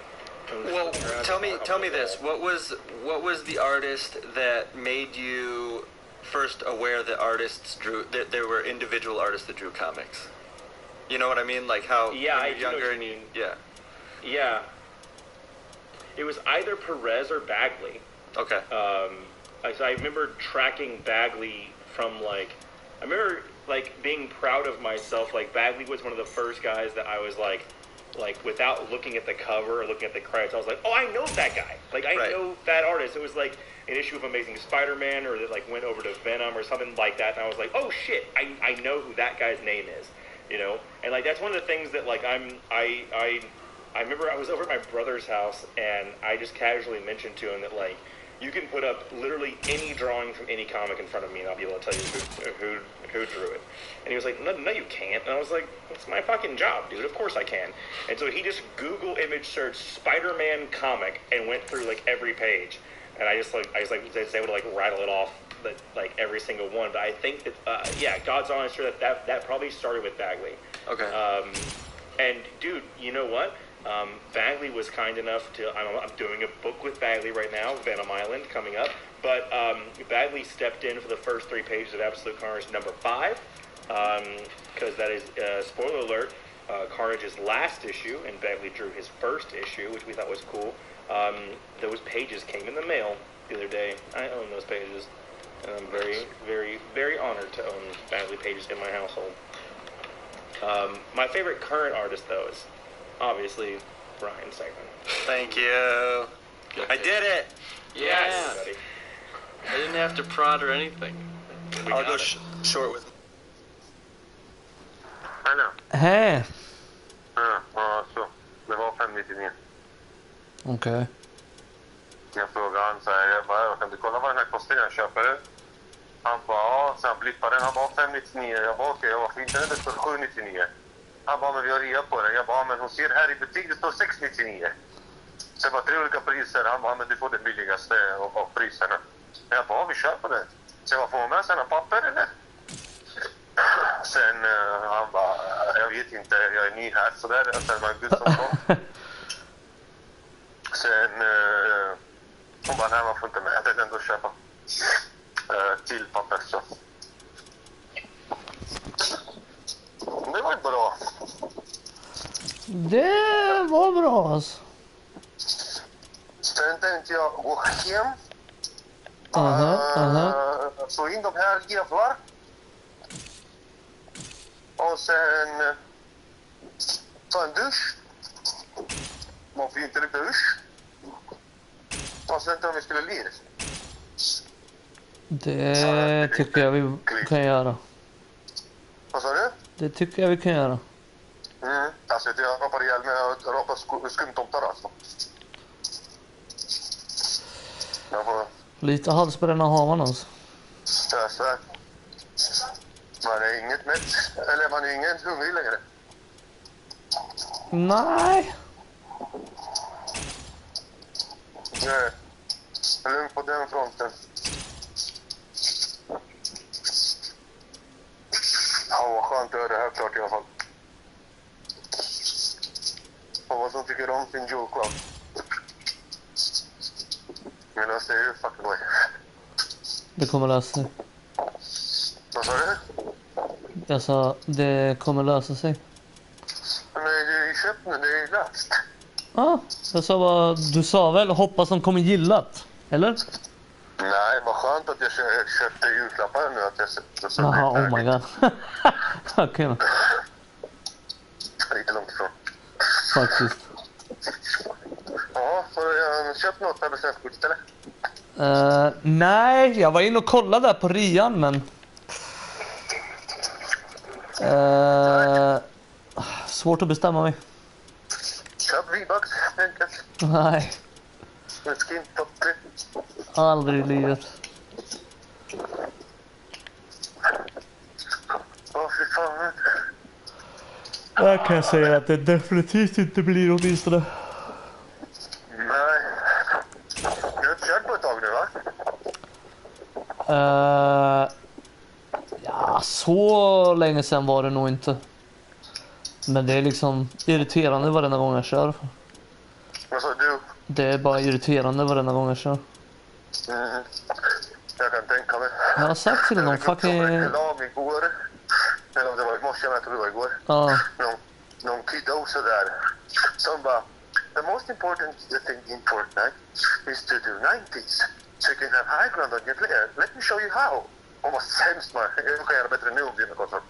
Well, tell me this. What was the artist that made you first aware that artists drew that there were individual artists that drew comics? You know what I mean? Like how Yeah, when I you're do know what younger. you mean. Yeah. Yeah. It was either Perez or Bagley. Okay. So I remember tracking Bagley from I remember being proud of myself. Like Bagley was one of the first guys that I was like without looking at the cover or looking at the credits, I was like, oh, I know that guy. Like I Right. know that artist. It was like an issue of Amazing Spider-Man, or that went over to Venom or something like that, and I was like, oh shit, I know who that guy's name is, you know. And that's one of the things that I remember I was over at my brother's house and I just casually mentioned to him that You can put up literally any drawing from any comic in front of me, and I'll be able to tell you who drew it. And he was like, no, you can't. And I was like, it's my fucking job, dude. Of course I can. And so he just Google image searched Spider-Man comic and went through like every page. And I was able to like rattle it off, like every single one. But I think that God's honest, sure that probably started with Bagley. Okay. And dude, you know what? Bagley was kind enough to. I'm doing a book with Bagley right now, Venom Island, coming up. But Bagley stepped in for the first 3 pages of Absolute Carnage number 5, because that is spoiler alert. Carnage's last issue, and Bagley drew his first issue, which we thought was cool. Those pages came in the mail the other day. I own those pages, and I'm very, very, very honored to own Bagley pages in my household. My favorite current artist, though, is obviously Brian Segman. Thank you. I did it. Yes. Everybody. I didn't have to prod or anything. We I'll got go it. short with. Hallå? Hä? Ja, alltså. Det var 599. Okej. Jag frågade han så här, jag bara, kan du kolla vad den här kostar jag köper det? Han bara, ja, sen blippade den, han bara 599. Jag bara, okej, jag var fint, det står 799. Han bara, men vi har rea på den. Jag bara, men hon ser här i butik, det står 699. Så jag bara, 3 olika priser. Han bara, men du får det billigaste av priserna. Jag bara, vi köper det. Så jag bara, får man med sig några papper eller? Sen han bara, jag vet inte, jag är ny här sådär. Sen var Gud som kom. Sen hon bara, nej man får inte med det, ändå köpa till papper så. Det var ju bra. Det var bra alltså. Sen tänkte jag gå hem. Få in de här jävlar. Och sen ta en dusch. Man får ju inte lukta dusch. Och sen om vi skulle lira. Det tycker jag vi kan göra. Vad sa du? Det tycker jag vi kan göra. Alltså jag rapar ihjäl med att rapa skumtomtar alltså. Jag får... Lite halsbränna har man alltså. Så här. Man är inget mätt. Eller man är ingen hungrig längre. Nej. Nej. Lugn på den fronten. Ja, vad skönt att höra det här klart i alla fall. Och vad som tycker om sin Joe Club. Men jag säger fucking boy. Det kommer lösa sig. Vad sa du? Jag sa det kommer lösa sig. Men det är ju köpt nu, det är ju löst. Ja, jag sa vad du sa väl. Hoppas de kommer gilla det. Eller? Nej, vad skönt att jag köpte julklappar nu. Att jag köpte Jaha, oh my god. Okej då. Lite långt ifrån. Faktiskt. Ja, har du köpt något med beställningskortet eller? Nej, jag var inne och kollade där på Rian, men... svårt att bestämma mig. Köp V-Bucks, enkelt. Nej, Skin top 3. aldrig i livet. Åh, fy fan. Jag kan säga att det definitivt inte blir åtminstone. Nej. Du har inte kört på ett tag nu, va? Ja, så länge sedan var det nog inte. Men det är liksom irriterande varenda gång jag kör. Vad sa du? Det är bara irriterande varenda gång jag kör. Jag kan tänka mig. Jag har sagt till någon fucking... reklam igår. Eller om det var i morse, jag vet inte om det var igår. Ja. Någon kiddo sådär. Som bara, the most important thing in Fortnite is to do 90s. So you can have high ground on your player. Let me show you how. Och vad sämst man. Jag kan göra bättre nu om dina konsol.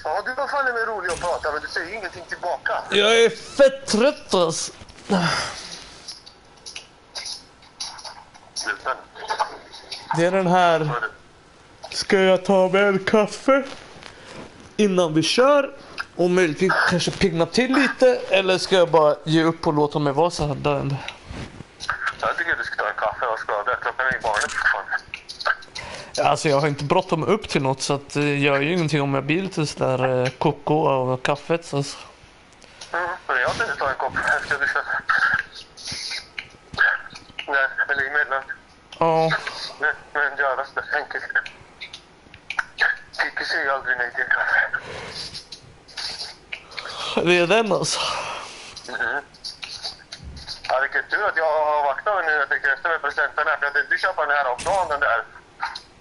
Ja, du var fan med rolig att prata, men du säger ingenting tillbaka. Jag är fett trött alltså. Sluta. Det är den här... Ska jag ta med en kaffe innan vi kör? Och möjligtvis kanske pigna till lite, eller ska jag bara ge upp och låta mig vara så här döende? Jag tycker du ska ta en kaffe och skada. Klockan är i barnet fortfarande. Alltså jag har inte bråttom upp till något, så att jag gör ju ingenting om jag blir lite sådär koko av kaffet. Så. Men jag tänkte ta en kopp efter duschen. Nej, eller emellan. Ja, Nej, men göras det enkelt. Kikki säger aldrig nej till en kaffe. det är den alltså. Ja, vilken tur att jag har vaknat nu. Jag tänker efter med presenten här. För jag tänkte köpa den här om den där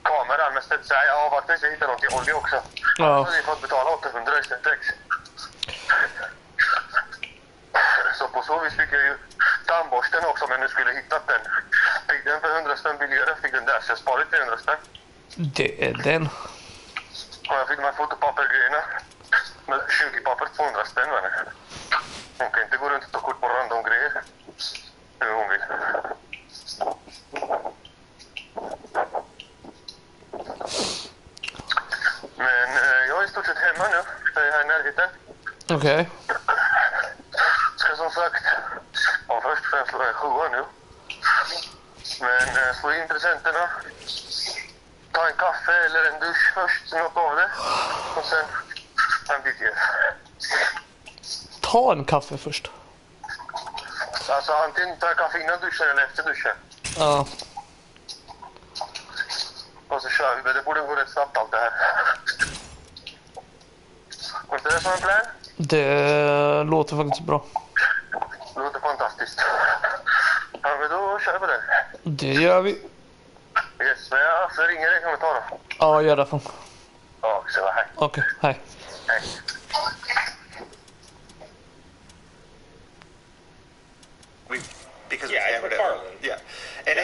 kameran. Men så här, jag har faktiskt hittat något i olja också. Ja. Så har vi fått betala 800 istället. Så på så vis fick jag ju tandborsten också, men nu skulle jag hittat den. Fick den för 100 spänn billigare, fick den där, så jag sparade 300 spänn. Det är den. Och jag fick de här fotopappergrejerna. Med 20 papper, 200 spänn var det. Hon kan inte gå runt och ta kort på random grejer. Hur hon vill. Men jag är i stort sett hemma nu. Jag är här i närheten. Okej. Ska som sagt, först och främst slå en 7 nu. Men slå in presenterna. Ta en kaffe eller en dusch först, något av det. Och sen hem dit igen. Ta en kaffe först. Alltså antingen ta en kaffe innan duschen eller efter duschen. Ja. Och så kör vi, men det borde gå rätt snabbt allt det här. Och inte det som en plan? Det låter faktiskt bra. Det låter fantastiskt. Ja, men då kör vi på det. Det gör vi. Yes, men jag så ringer dig om ett tag då. Ja, gör det fan. Ja, så hej. Okej, hej. Hej. Because Yeah, we it's hammered McFarlane. Yeah, and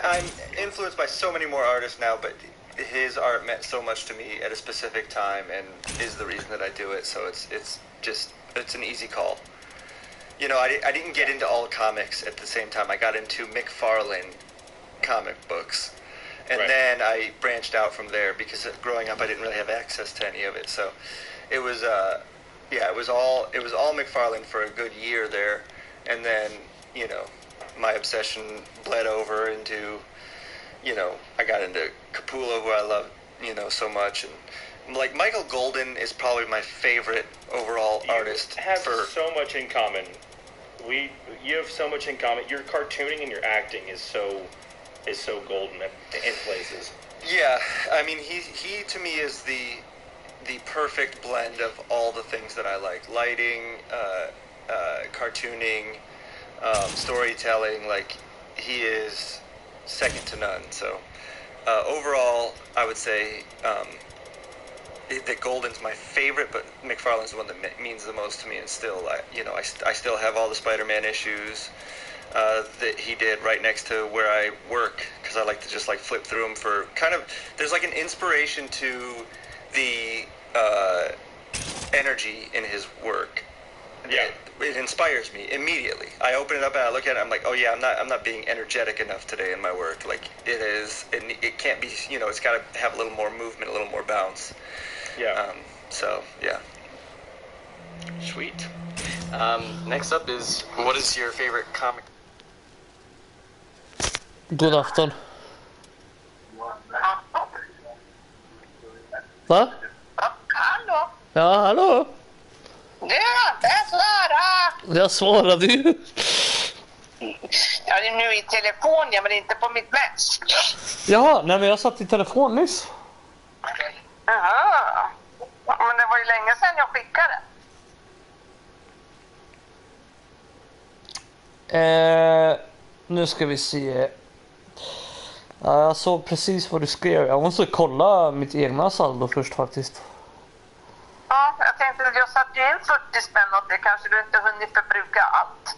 I'm influenced by so many more artists now, but his art meant so much to me at a specific time, and is the reason that I do it. So it's an easy call. You know, I didn't get into all comics at the same time. I got into McFarlane comic books, and Right. then I branched out from there because growing up I didn't really have access to any of it. So it was it was all McFarlane for a good year there, and then my obsession bled over into I got into Capullo, who I love so much, and like Michael Golden is probably my favorite overall artist. You have so much in common. You have so much in common. Your cartooning and your acting is so golden in places. Yeah, I mean he to me is the perfect blend of all the things that I like: lighting, cartooning, storytelling. Like, he is second to none. So overall, I would say that Golden's my favorite, but McFarlane's the one that means the most to me. And still, I still have all the Spider-Man issues that he did right next to where I work, because I like to just like flip through them for kind of. There's like an inspiration to the energy in his work. Yeah. It inspires me immediately. I open it up and I look at it. I'm like, oh yeah, I'm not being energetic enough today in my work. Like, it can't be. It's got to have a little more movement, a little more bounce. Yeah. So yeah. Sweet. Next up is, what is your favorite comic? God afton. Va? Hallå? Ja, hallå? Du har inte svarat! Jag svarade ju. Jag är nu i telefon, men inte på mitt mess. Jaha, nej men jag satt i telefon nyss. Jaha. Men det var ju länge sedan jag skickade. Nu ska vi se. Ja, jag såg precis vad du skrev. Jag måste kolla mitt egna saldo först faktiskt. Ja, jag tänkte att jag satt ju in 40 spänn och det kanske du inte hunnit förbruka allt.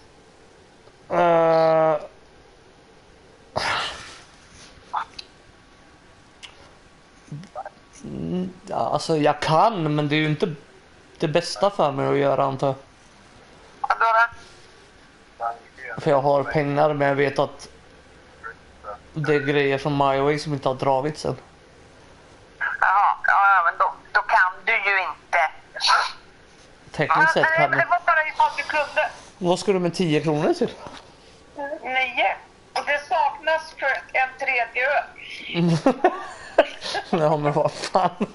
Ja, alltså jag kan, men det är ju inte det bästa för mig att göra, antar jag. Vadå då? För jag har pengar, men jag vet att det är grejer från MyWay som inte har dragits än. Jaha, ja, men då kan du ju inte. tekniskt sett Nej, här men nu. det var bara ifall du kunde. Vad ska du med 10 kronor till? 9. Och det saknas för en tredje öl. Ja, men vad fan.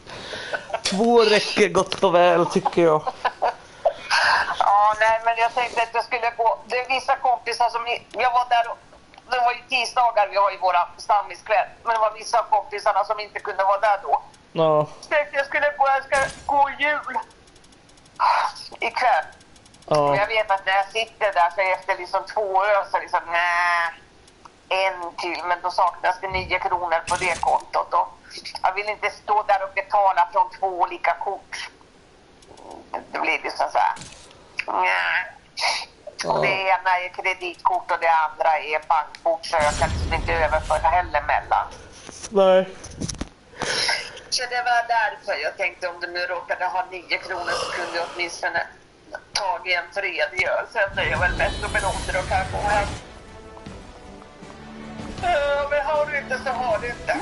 2 räcker gott och väl, tycker jag. Ja, nej, men jag tänkte att jag skulle gå. Det är vissa kompisar som jag var där och det var ju tisdagar vi har i våra stammiskväll. Men det var vissa av kompisarna som inte kunde vara där då. Ja. Så tänkte jag ska gå jul ikväll. Men Ja. jag vet att när jag sitter där så efter liksom 2 öl så liksom en till. Men då saknas det 9 kronor på det kontot. Och jag vill inte stå där och betala från 2 olika kort. Det blir liksom så här. Och det ena är kreditkort och det andra är bankkort, så jag kan liksom inte överföra heller mellan. Nej. Så det var därför jag tänkte om du nu råkade ha 9 kronor så kunde jag åtminstone tag i en tredje öl. Sen är jag väl bättre belåten och kan gå hem. Men har du inte så har du inte.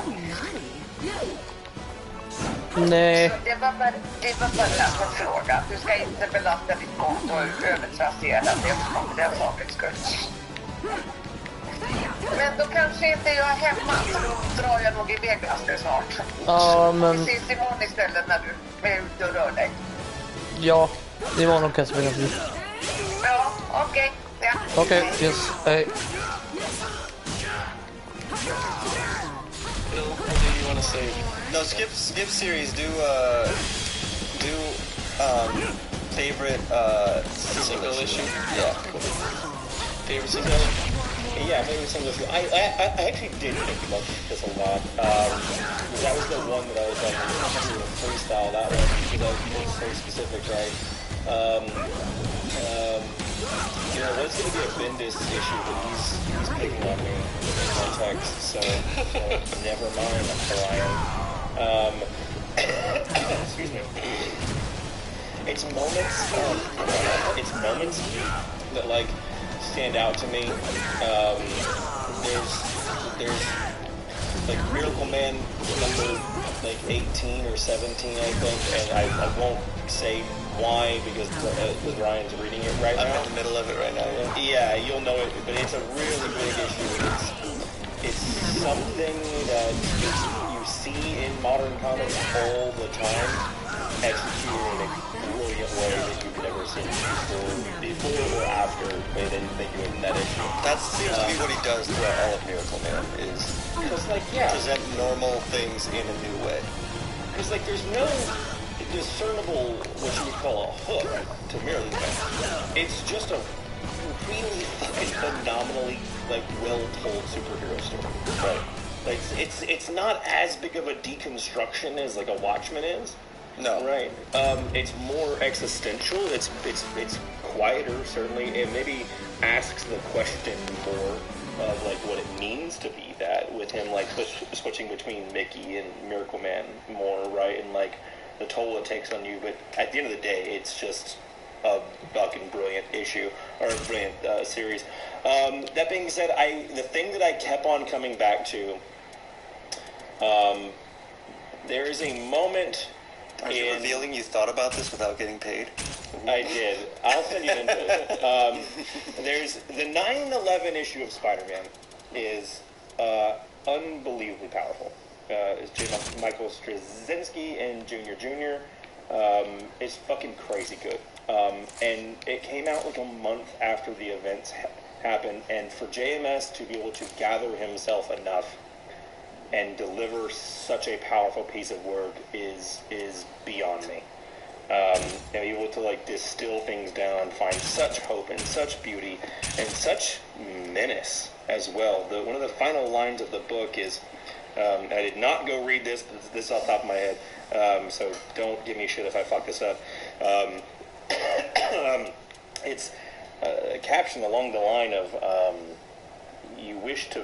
Nej. Så det var bara en fråga. Du ska inte belasta ditt konto och övertrassera det för den sakens skull. Men då kanske inte jag är hemma, så då drar jag nog iväg ganska snart. Ja, men... Vi ses imorgon istället när du är ute och rör dig. Ja, det var nog kanske min. Ja, okej. Ja. Okej, yes. Hej. Bill, what do you want to say? No, skip series. Do favorite Single issue? Yeah. Favorite single? Yeah, maybe some of the. I actually did think about this a lot. That was the one that I was like, I'm gonna freestyle that one because it's so specific, right? You know, what's going to be a Bendis issue, but he's picking on me in context, so never mind, Brian. Excuse me. It's moments that like stand out to me. There's like Miracle Man number like 18 or 17, I think, and I won't say why because Ryan's reading it right now. I'm in the middle of it right now. Yeah, you'll know it, but it's a really big issue. It's something that you see in modern comics all the time, executed in a brilliant way that you've never seen before or after they didn't think it in that issue. That seems to be what he does throughout all of Miracle Man, is Because like, yeah, present normal things in a new way. because like there's no discernible what you would call a hook to Miracle Man. It's just a really fucking phenomenally like well-told superhero story. Right. Like it's not as big of a deconstruction as like a Watchmen is. No. Right. It's more existential. It's quieter certainly, and maybe asks the question more of like what it means to be that, with him like switching between Mickey and Miracle Man more, right, and like the toll it takes on you. But at the end of the day, it's just a fucking brilliant issue, or a brilliant series. That being said, the thing that I kept on coming back to, there is a moment. Are you revealing you thought about this without getting paid? I did. I'll send you into it. There's the 9/11 issue of Spider-Man is unbelievably powerful. It's J. Michael Straczynski and Jr. It's fucking crazy good. And it came out like a month after the events happened, and for JMS to be able to gather himself enough and deliver such a powerful piece of work is beyond me. And be able to like distill things down, find such hope and such beauty and such menace as well. One of the final lines of the book is, I did not go read this off the top of my head, so don't give me shit if I fuck this up. It's a caption along the line of, you wish to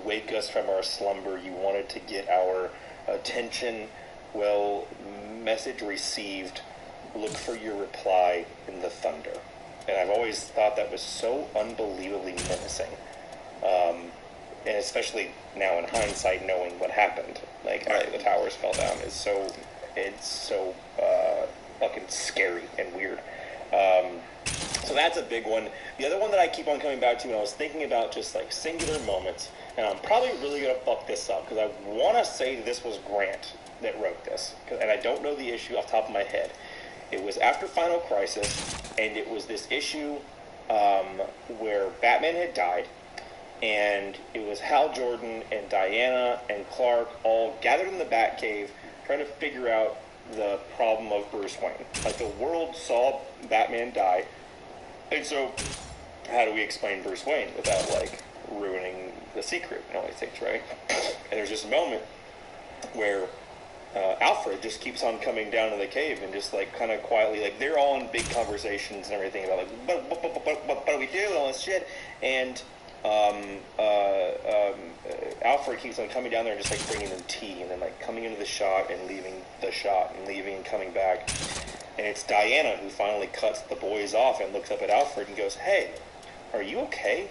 wake us from our slumber, you wanted to get our attention, well, message received, look for your reply in the thunder. And I've always thought that was so unbelievably menacing. And especially now in hindsight, knowing what happened, like after the towers fell down, it's so fucking scary and weird. So that's a big one. The other one that I keep on coming back to, and I was thinking about just like singular moments, and I'm probably really going to fuck this up, because I want to say this was Grant that wrote this, and I don't know the issue off the top of my head. It was after Final Crisis, and it was this issue where Batman had died, and it was Hal Jordan and Diana and Clark all gathered in the Batcave trying to figure out the problem of Bruce Wayne. Like, the world saw Batman die, and so how do we explain Bruce Wayne without, like, ruining the secret and all these things, right? And there's this moment where Alfred just keeps on coming down to the cave and just, like, kind of quietly, like, they're all in big conversations and everything about, like, what do we do and all this shit, and Alfred keeps on coming down there and just, like, bringing them tea, and then, like, coming into the shot and leaving the shot and leaving and coming back, and it's Diana who finally cuts the boys off and looks up at Alfred and goes, "Hey, are you okay?"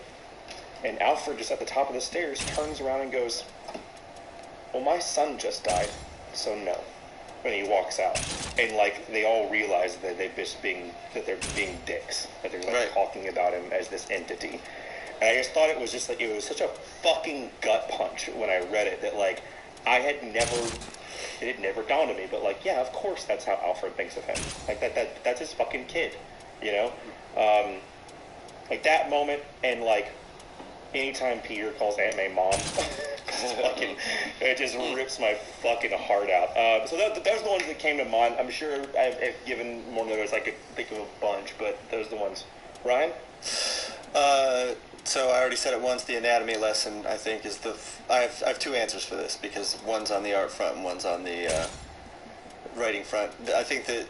And Alfred, just at the top of the stairs, turns around and goes, "Well, my son just died, so no." And he walks out, and, like, they all realize that they're being dicks, that they're, like, Right. talking about him as this entity. And I just thought it was just, like, it was such a fucking gut punch when I read it, that, like, it had never dawned on me, but, like, yeah, of course that's how Alfred thinks of him. Like, that's his fucking kid, you know? Like, that moment, and, like, anytime Peter calls Aunt May mom, it just rips my fucking heart out. So those are the ones that came to mind. I'm sure I've given more notice. I could think of a bunch, but those are the ones. Ryan? So I already said it once. The anatomy lesson, I think, is I have two answers for this, because one's on the art front and one's on the writing front. I think that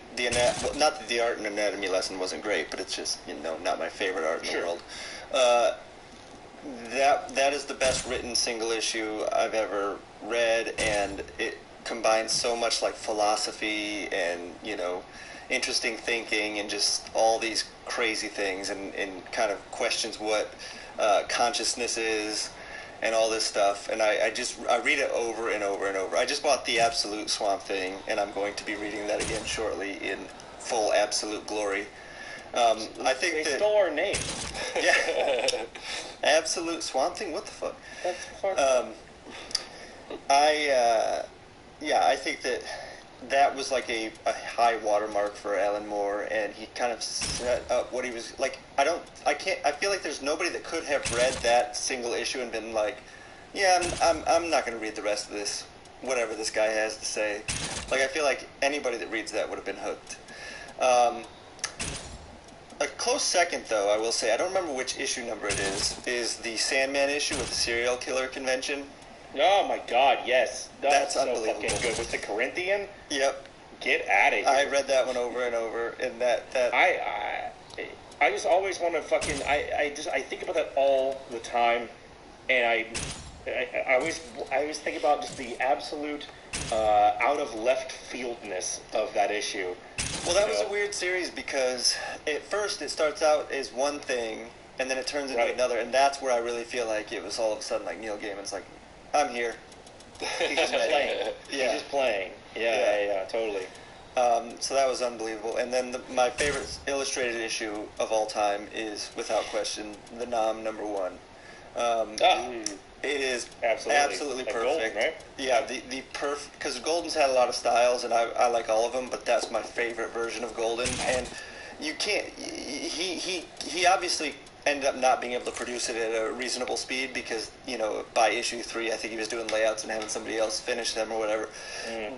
not that the art and anatomy lesson wasn't great, but it's just, you know, not my favorite art in the world. That is the best written single issue I've ever read, and it combines so much, like, philosophy and, you know, interesting thinking and just all these crazy things, and kind of questions what consciousness is and all this stuff. And I read it over and over and over. I just bought the Absolute Swamp Thing, and I'm going to be reading that again shortly in full absolute glory. I think they that stole our name. Yeah. Absolute Swamp Thing? What the fuck? That's fuck. I think that was like a high watermark for Alan Moore, and he kind of set up what he was like. I feel like there's nobody that could have read that single issue and been like, yeah, I'm not going to read the rest of this, whatever this guy has to say. Like, I feel like anybody that reads that would have been hooked. A close second, though, I will say, I don't remember which issue number it is the Sandman issue with the serial killer convention. Oh my god, yes. That's so unbelievable. fucking good. With the Corinthian? Yep. Get out of here. I read that one over and over, and that I just always want to fucking I think about that all the time, and I always think about just the absolute out of left fieldness of that issue. Well, that was a weird series, because at first it starts out as one thing, and then it turns into another, and that's where I really feel like it was all of a sudden like Neil Gaiman's like, I'm here. He's just playing. Yeah. He's just playing. Yeah, totally. So that was unbelievable. And then my favorite illustrated issue of all time is, without question, the Nom #1. It is absolutely Like perfect. Golden, right? Yeah, the perfect, because Golden's had a lot of styles, and I like all of them, but that's my favorite version of Golden. And you can't. He obviously ended up not being able to produce it at a reasonable speed, because, you know, by issue 3, I think he was doing layouts and having somebody else finish them or whatever.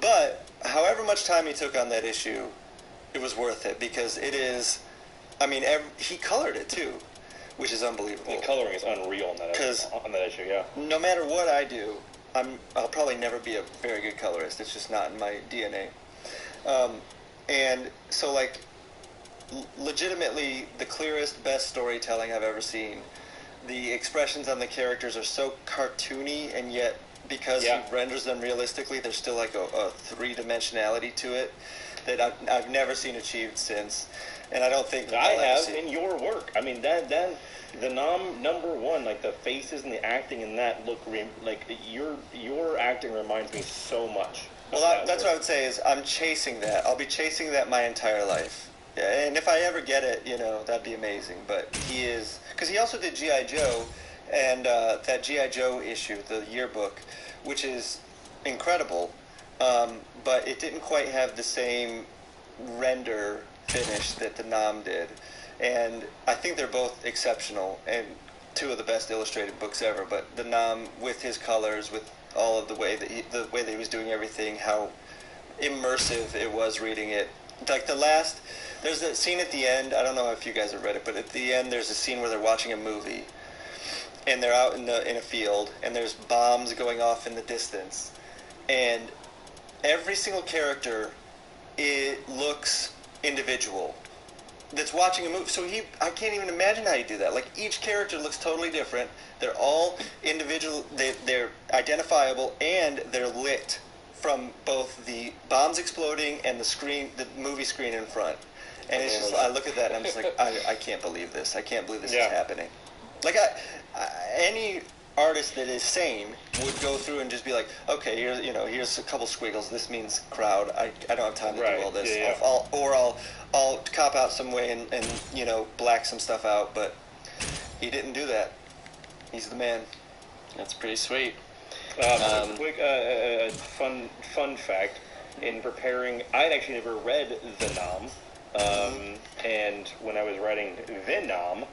But however much time he took on that issue, it was worth it, because it is. I mean, he colored it too, which is unbelievable. The coloring is unreal on that issue, yeah. No matter what I do, I'll probably never be a very good colorist. It's just not in my DNA. And so, like, legitimately the clearest, best storytelling I've ever seen. The expressions on the characters are so cartoony, and yet because he renders them realistically, there's still like a three-dimensionality to it that I've never seen achieved since. And I don't think I have in your work. I mean, that the #1, like the faces and the acting in that look like your acting reminds me so much. Well, that's what I would say is I'm chasing that. I'll be chasing that my entire life. Yeah, and if I ever get it, you know, that'd be amazing. But he is, because he also did G.I. Joe, and that G.I. Joe issue, the yearbook, which is incredible, but it didn't quite have the same render finish that the Nam did. And I think they're both exceptional and two of the best illustrated books ever. But the Nam, with his colors, with all of the way that he was doing everything, how immersive it was reading it. Like there's a scene at the end. I don't know if you guys have read it, but at the end there's a scene where they're watching a movie, and they're out in a field, and there's bombs going off in the distance, and every single character, it looks individual. That's watching a movie. So I can't even imagine how you do that. Like, each character looks totally different. They're all individual. They're identifiable, and they're lit from both the bombs exploding and the movie screen in front. And it's just, I look at that and I'm just like, I can't believe this. I can't believe this is happening. Like, any artist that is sane would go through and just be like, okay, here's a couple squiggles. This means crowd. I don't have time to do all this. Yeah. I'll cop out some way and black some stuff out. But he didn't do that. He's the man. That's pretty sweet. Quick fun fact. In preparing, I'd actually never read the Nam, and when I was writing the Nam,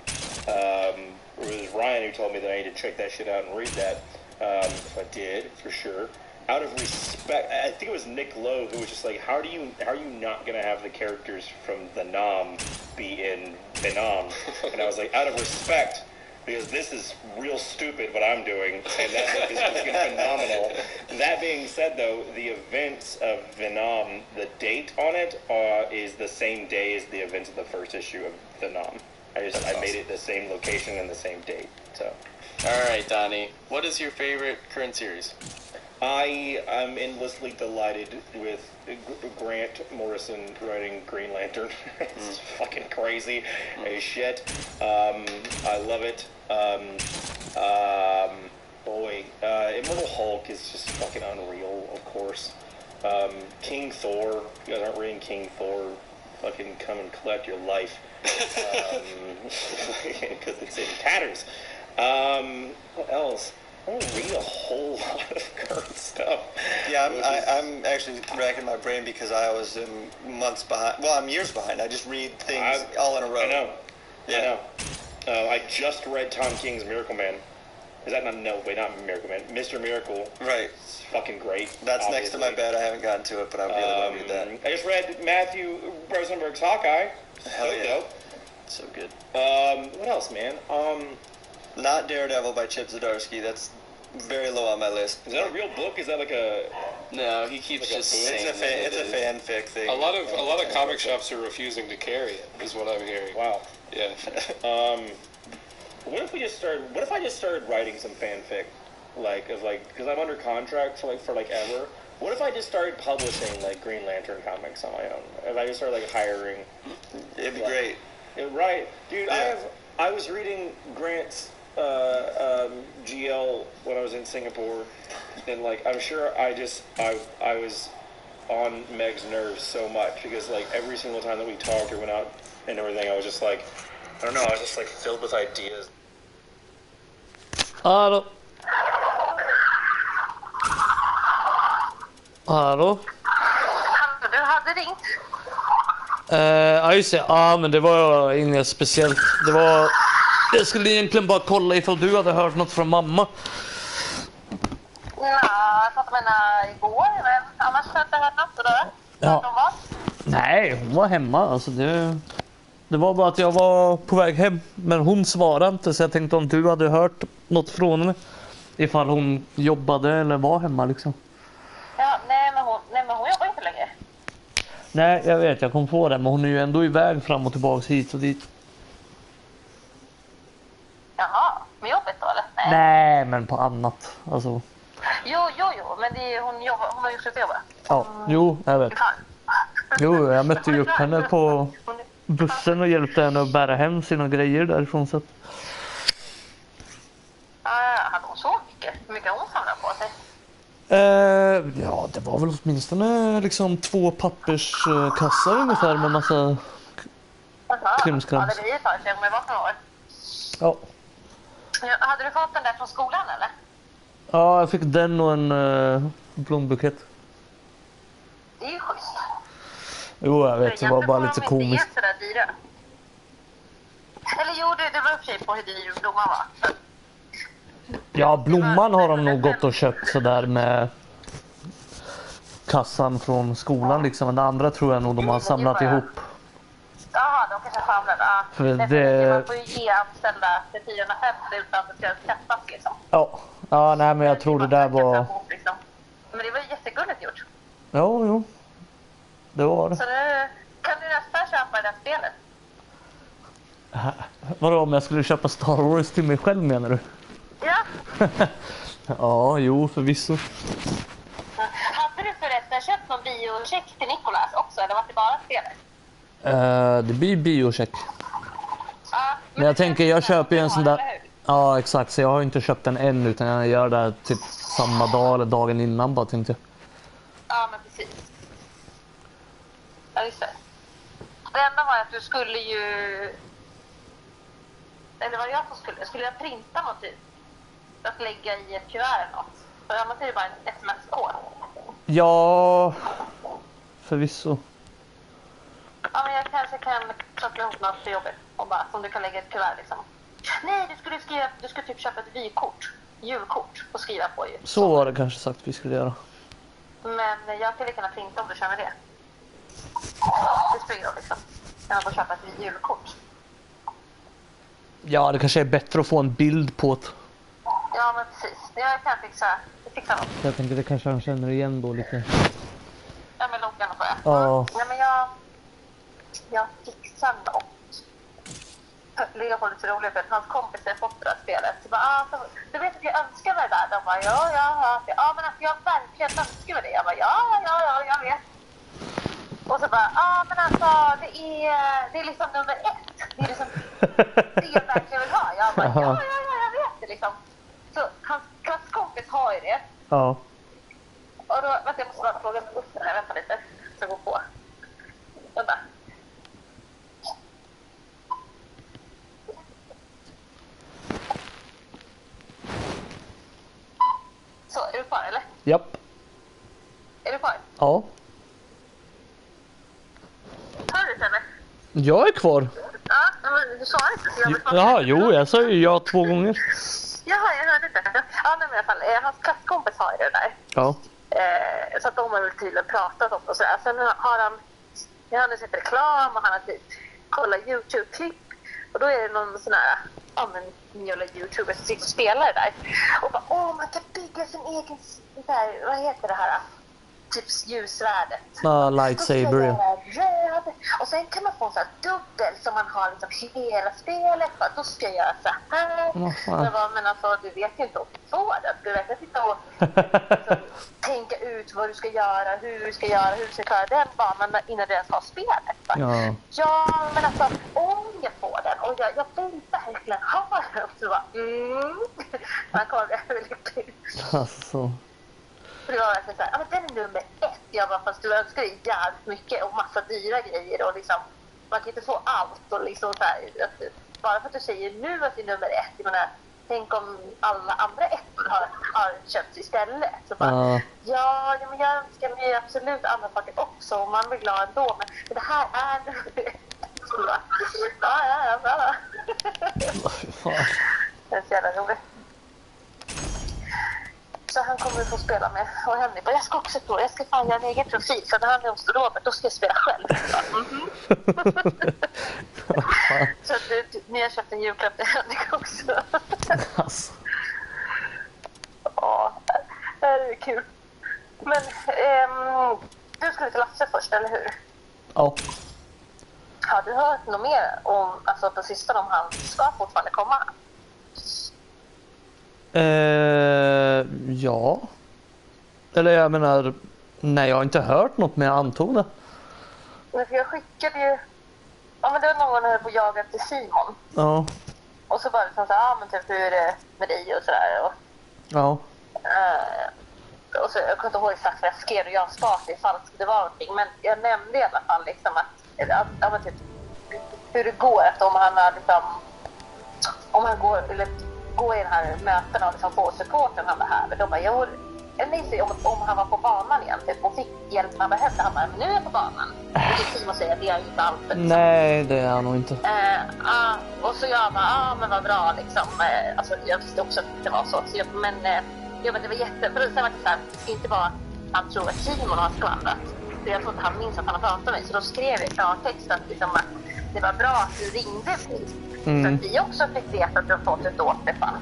it was Ryan who told me that I need to check that shit out and read that. So I did, for sure. Out of respect, I think it was Nick Lowe who was just like, how are you not gonna have the characters from the Nam be in Venom? And I was like, out of respect, because this is real stupid what I'm doing, and that book is fucking phenomenal. That being said, though, the events of Venom, the date on it is the same day as the events of the first issue of Venom. I made it the same location and the same date. So, all right, Donnie, what is your favorite current series? I am endlessly delighted with Grant Morrison writing Green Lantern. It's fucking crazy as shit. I love it. Immortal Hulk is just fucking unreal, of course. King Thor, you guys aren't reading King Thor, fucking come and collect your life. Because it's in tatters. What else? I don't read a whole lot of current stuff. Yeah, I'm actually racking my brain because I was months behind. Well, I'm years behind. I just read things all in a row. I know. Yeah. I know. I just read Tom King's Miracle Man. Is that not Miracle Man? Mr. Miracle. Right. It's fucking great. That's obviously. next to my bed. I haven't gotten to it, but I really want to read that. I just read Matthew Rosenberg's Hawkeye. Hell yeah. Dope. So good. What else, man? Not Daredevil by Chip Zdarsky. That's very low on my list. Is that a real book? Is that like a... No, he keeps just saying it's a fanfic thing. A lot of comic shops are refusing to carry it, is what I'm hearing. Wow. Yeah. What if I just started writing some fanfic, because I'm under contract for ever. What if I just started publishing Green Lantern comics on my own? If I just started hiring, It'd be great. Right, dude. Yeah. I was reading Grant's GL when I was in Singapore, and I'm sure I was on Meg's nerves so much because every single time that we talked or went out and everything, I was just I don't know, I was just filled with ideas. Hallå? Hallå? Du hade ringt. Ja just det, ja men det var inget speciellt. Jag skulle egentligen bara kolla ifall du hade hört något från mamma. Nej, jag satt med henne igår, men annars har jag inte hört något. Ja. De var? Nej, hon var hemma. Alltså det var bara att jag var på väg hem. Men hon svarade inte, så jag tänkte om du hade hört något från henne. Ifall hon jobbade eller var hemma liksom. Ja, nej men hon jobbar inte längre. Nej, jag vet, jag kom på det. Men hon är ju ändå iväg fram och tillbaka hit och dit. Jaha, med jobbet då eller? Nej, men på annat. Alltså. Jo, men hon har ju slutat jobba. Ja, jo, jag vet. Fan. Jo, jag mötte ju upp henne på bussen och hjälpte henne att bära hem sina grejer därifrån. Så. Hade hon så mycket? Hur mycket hon samlar på sig? Ja, det var väl åtminstone 2 papperskassar ungefär med massa Ja, krimskrams. det blir ju för sig om jag var några år. Ja. Hade du fått den där från skolan eller? Ja, jag fick den och en blombukett. Det är ju schysst. Jo, jag vet. Det var bara lite komiskt. Inte sådär dyra. Eller jo, det var i och för sig på hur dyr blomman var. Ja, blomman har de nog gått och köpt sådär med kassan från skolan liksom. Men det andra tror jag nog de har samlat ihop. Jaha, de kanske samlar. Ja. För Man får ju ge anställda för 450 utan att det ska träffas liksom. Ja, nej men jag tror det där var... Liksom. Men det var ju jättegulligt gjort. Jo. Det var det. Så nu kan du nästan köpa det här spelet. Vadå, om jag skulle köpa Star Wars till mig själv menar du? Ja. Ja, jo förvisso. Hade du förresten köpt någon biocheck till Nicolas också? Eller var det bara spelet? Det blir biocheck. Ja, Men jag tänker, jag köper ju en sån där... eller hur? Ja, exakt. Så jag har ju inte köpt den än utan jag gör det typ samma dag eller dagen innan bara tänkte jag. Ja, men precis. Ja, just det. Det enda var att du skulle ju... Eller var det jag som skulle? Skulle jag printa något typ? Att lägga i ett kuvert eller något? För annars är det bara ett sms-kod. Ja, förvisso. Ja, men jag kanske kan koppla ihop något för jobbet. Och bara, som du kan lägga i ett kuvert liksom. Nej, du skulle typ köpa ett vykort. Julkort och skriva på ju. Så var det kanske sagt vi skulle göra. Men jag skulle kunna printa om du kör med det. Det spelar ingen roll liksom. Jag får köpa ett julkort. Ja, det kanske är bättre att få en bild på det. Ja, men precis. Jag kan fixa något. Jag tänker det kanske han känner igen då lite. Ja, men långt gärna får jag. Ja. Nej, men jag fixar något. Leopold är lite rolig för att hans kompis har fått det där spelet. Så bara, du vet att jag önskar mig det där. De bara, ja, men att jag verkligen önskar mig det. Jag bara, ja, jag vet. Och så bara, men alltså, det är liksom nummer 1. Det är liksom det jag verkligen vill ha. Jag bara, ja, jag vet det liksom. Så hans kompis har ju det. Ja. Och då, vänta, jag måste bara fråga med bussen här, vänta lite. Så jag går på. Vänta. Så, är du kvar eller? Japp. Är du kvar? Ja. Hör du Sebbe? Jag är kvar. Ja, men du sa inte så jag vill Jaha, jo, jag sa ju ja 2 gånger. Jaha, jag hörde inte. Ja, men i alla fall, hans klasskompis har ju det där. Ja. Så att de har väl tydligen pratat om det och sådär. Sen har han har sett reklam och han har typ kollat YouTube-klipp. Och då är det någon sån här, jävla YouTuber som sitter och spelar det där. Och bara, man kan bygga sin egen, där, vad heter det här? Typ ljusvärdet. Ja, lightsaber. Röd. Och sen kan man få en sån här dubbel som man har liksom hela spelet. Då ska jag göra så här. Men alltså, du vet ju inte om du får det. Du vet inte sitta och liksom, tänka ut vad du ska göra, hur du ska klara den banan innan du ens har spelet. Ja, men alltså, om jag får den och jag vill verkligen ha den. Och så bara, man kommer väldigt ut. Alltså. För det var verkligen såhär, men den är nummer 1. Jag bara, fast du önskar dig jävligt mycket och massa dyra grejer och liksom, man kan inte få allt och liksom såhär, bara för att du säger nu att det är nummer 1, jag menar, tänk om alla andra ettor har köpts istället. Så bara, men jag önskar mig absolut andra saker också och man blir glad ändå, men det här är nummer 1. Så bara, ja. Fy fan. Det är så jävla roligt. Så han kommer att få spela med. Och Henrik bara, jag ska också prova. Jag ska fan göra en egen profil. Så när han är hos Robert, då ska jag spela själv. Så att ni har köpt en julklapp till Henrik också. Alltså. Ja, det är kul. Men du skulle till Lasse först, eller hur? Ja. Har du hört något mer om, alltså på sistone, om han ska fortfarande komma? Ja. Eller jag menar, nej, jag har inte hört något, men jag antog det. Men för jag skickade ju, men det var någon här på jag efter Simon. Ja. Och så var det som så men typ hur är det med dig och sådär. Och, ja. Och så, jag kommer inte ihåg exakt vad jag skrev och jag startade ifall det var någonting. Men jag nämnde i alla fall liksom att men typ, hur det går efter om han har liksom, om han går i den här mötena och liksom får supporten han behöver. De bara, jo, om han var på banan igen typ, och fick hjälp han behövde. Han bara, men nu är jag på banan. Och Simon säger att det är inte allt. Liksom. Nej, det är han nog inte. Och så jag bara, men vad bra liksom. Alltså jag visste också att det var så. Men det var jättebra. Sen var det så här, inte bara han tror att Simon har skvallrat. Så jag tror inte han minns att han har pratat med mig. Så då skrev jag i klartext att, liksom, att det var bra att du ringde mig. Så att vi också fick veta att du har fått ett återfall.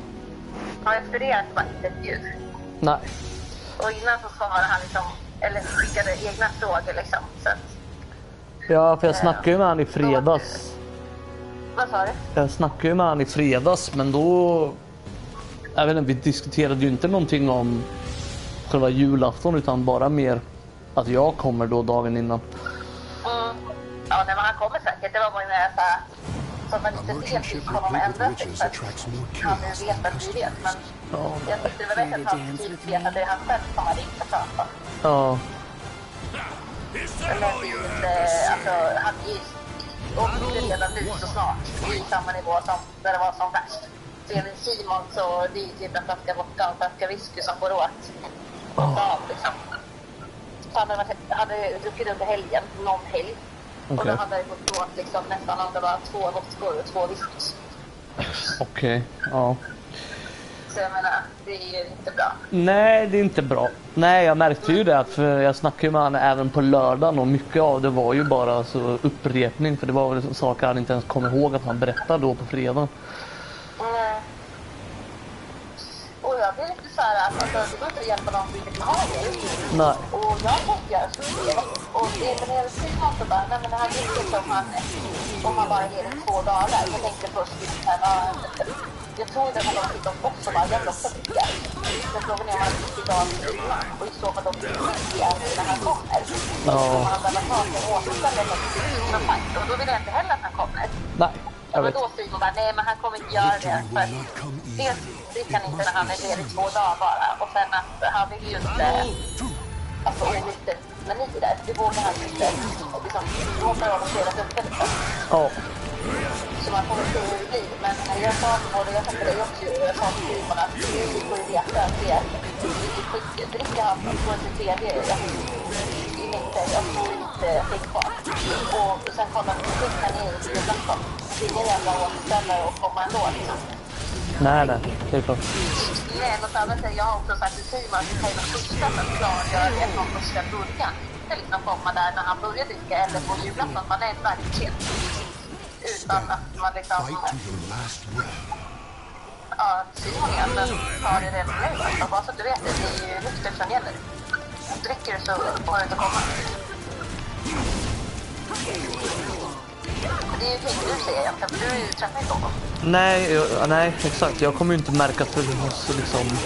Och efter det var det inte ett ljud. Nej. Och innan så svarade han liksom, eller skickade egna frågor liksom. Så att, Ja, för jag snackade ju med han i fredags. vad sa du? Jag snackade ju med han i fredags, men då... Jag vet inte, vi diskuterade ju inte någonting om själva julafton, utan bara mer att jag kommer då dagen innan. Ja, nej, men han kommer säkert. Det var bara när jag sa så att man inte ser till honom ändra sig. Så att han vet att vi vet. Men jag tyckte det var bättre att han typ vet att det är han själv som har ringt och pratat. Ja. Men det är inte, alltså, han är ju och redan nu så snart i samma nivå som där det var som värst. Så även Simon så det är typ en flaska vodka och en flaska whisky som går åt. Liksom. Så han hade druckit under helgen, någon helg. Okay. Och då hade det gått åt liksom, nästan om det var 2 vodkor och 2 whiskys. Okej, ja. Så jag menar, det är ju inte bra. Nej, det är inte bra. Nej, jag märkte ju det, för jag snackade med honom även på lördagen och mycket av det var ju bara så upprepning, för det var väl saker han inte ens kom ihåg att han berättade då på fredagen. Och jag blir lite så här att alltså, det går inte att hjälpa någon som inte har det. Nej. Och jag tänker så det. Och det är när jag Simon så bara, nej men det här är inte om han bara ger det 2 dagar. Jag tänkte först att jag tror att han har tittat om också bara, jag vill också dricka. Men frågan är om han har druckit dagen innan. Och i så fall de dricka när han kommer. Ja. Om han behöver ta sig återställda för att det är fight. Och då vill jag inte heller att han kommer. Nej, jag vet. Men då Simon bara, nej men han kommer inte göra det. För dels dricker han inte när han är ledig 2 dagar bara. Och sen att han vill ju inte, alltså lite mani där. Det vågar han inte. Liksom, det hoppar av och flera upp liksom. Ja. Så man får se hur det blir. Men jag sa till både, jag sa till dig också, jag sa till Simon att vi får ju veta att det är dricker han på en tredje i mängder. Jag får inte fick kvar. Och sen kollar vi på skickan i julafton. Det är ingen jävla återställare och komma ändå liksom. Nej, det är klart. Nej, något annat är jag har också sagt till Simon att vi kan ju vara första för att klargöra det från första början. Det är liksom komma där när han börjar dricka eller på julafton. Man är inte verkligen. Utan att man liksom... Ja, Simon egentligen tar det redan nu. Alltså, bara så att du vet det, det är ju nykter som gäller. Dricker du så får du inte komma. Det är ju ting du säger egentligen, för du träffar inte honom. Nej, exakt. Jag kommer ju inte märka för liksom...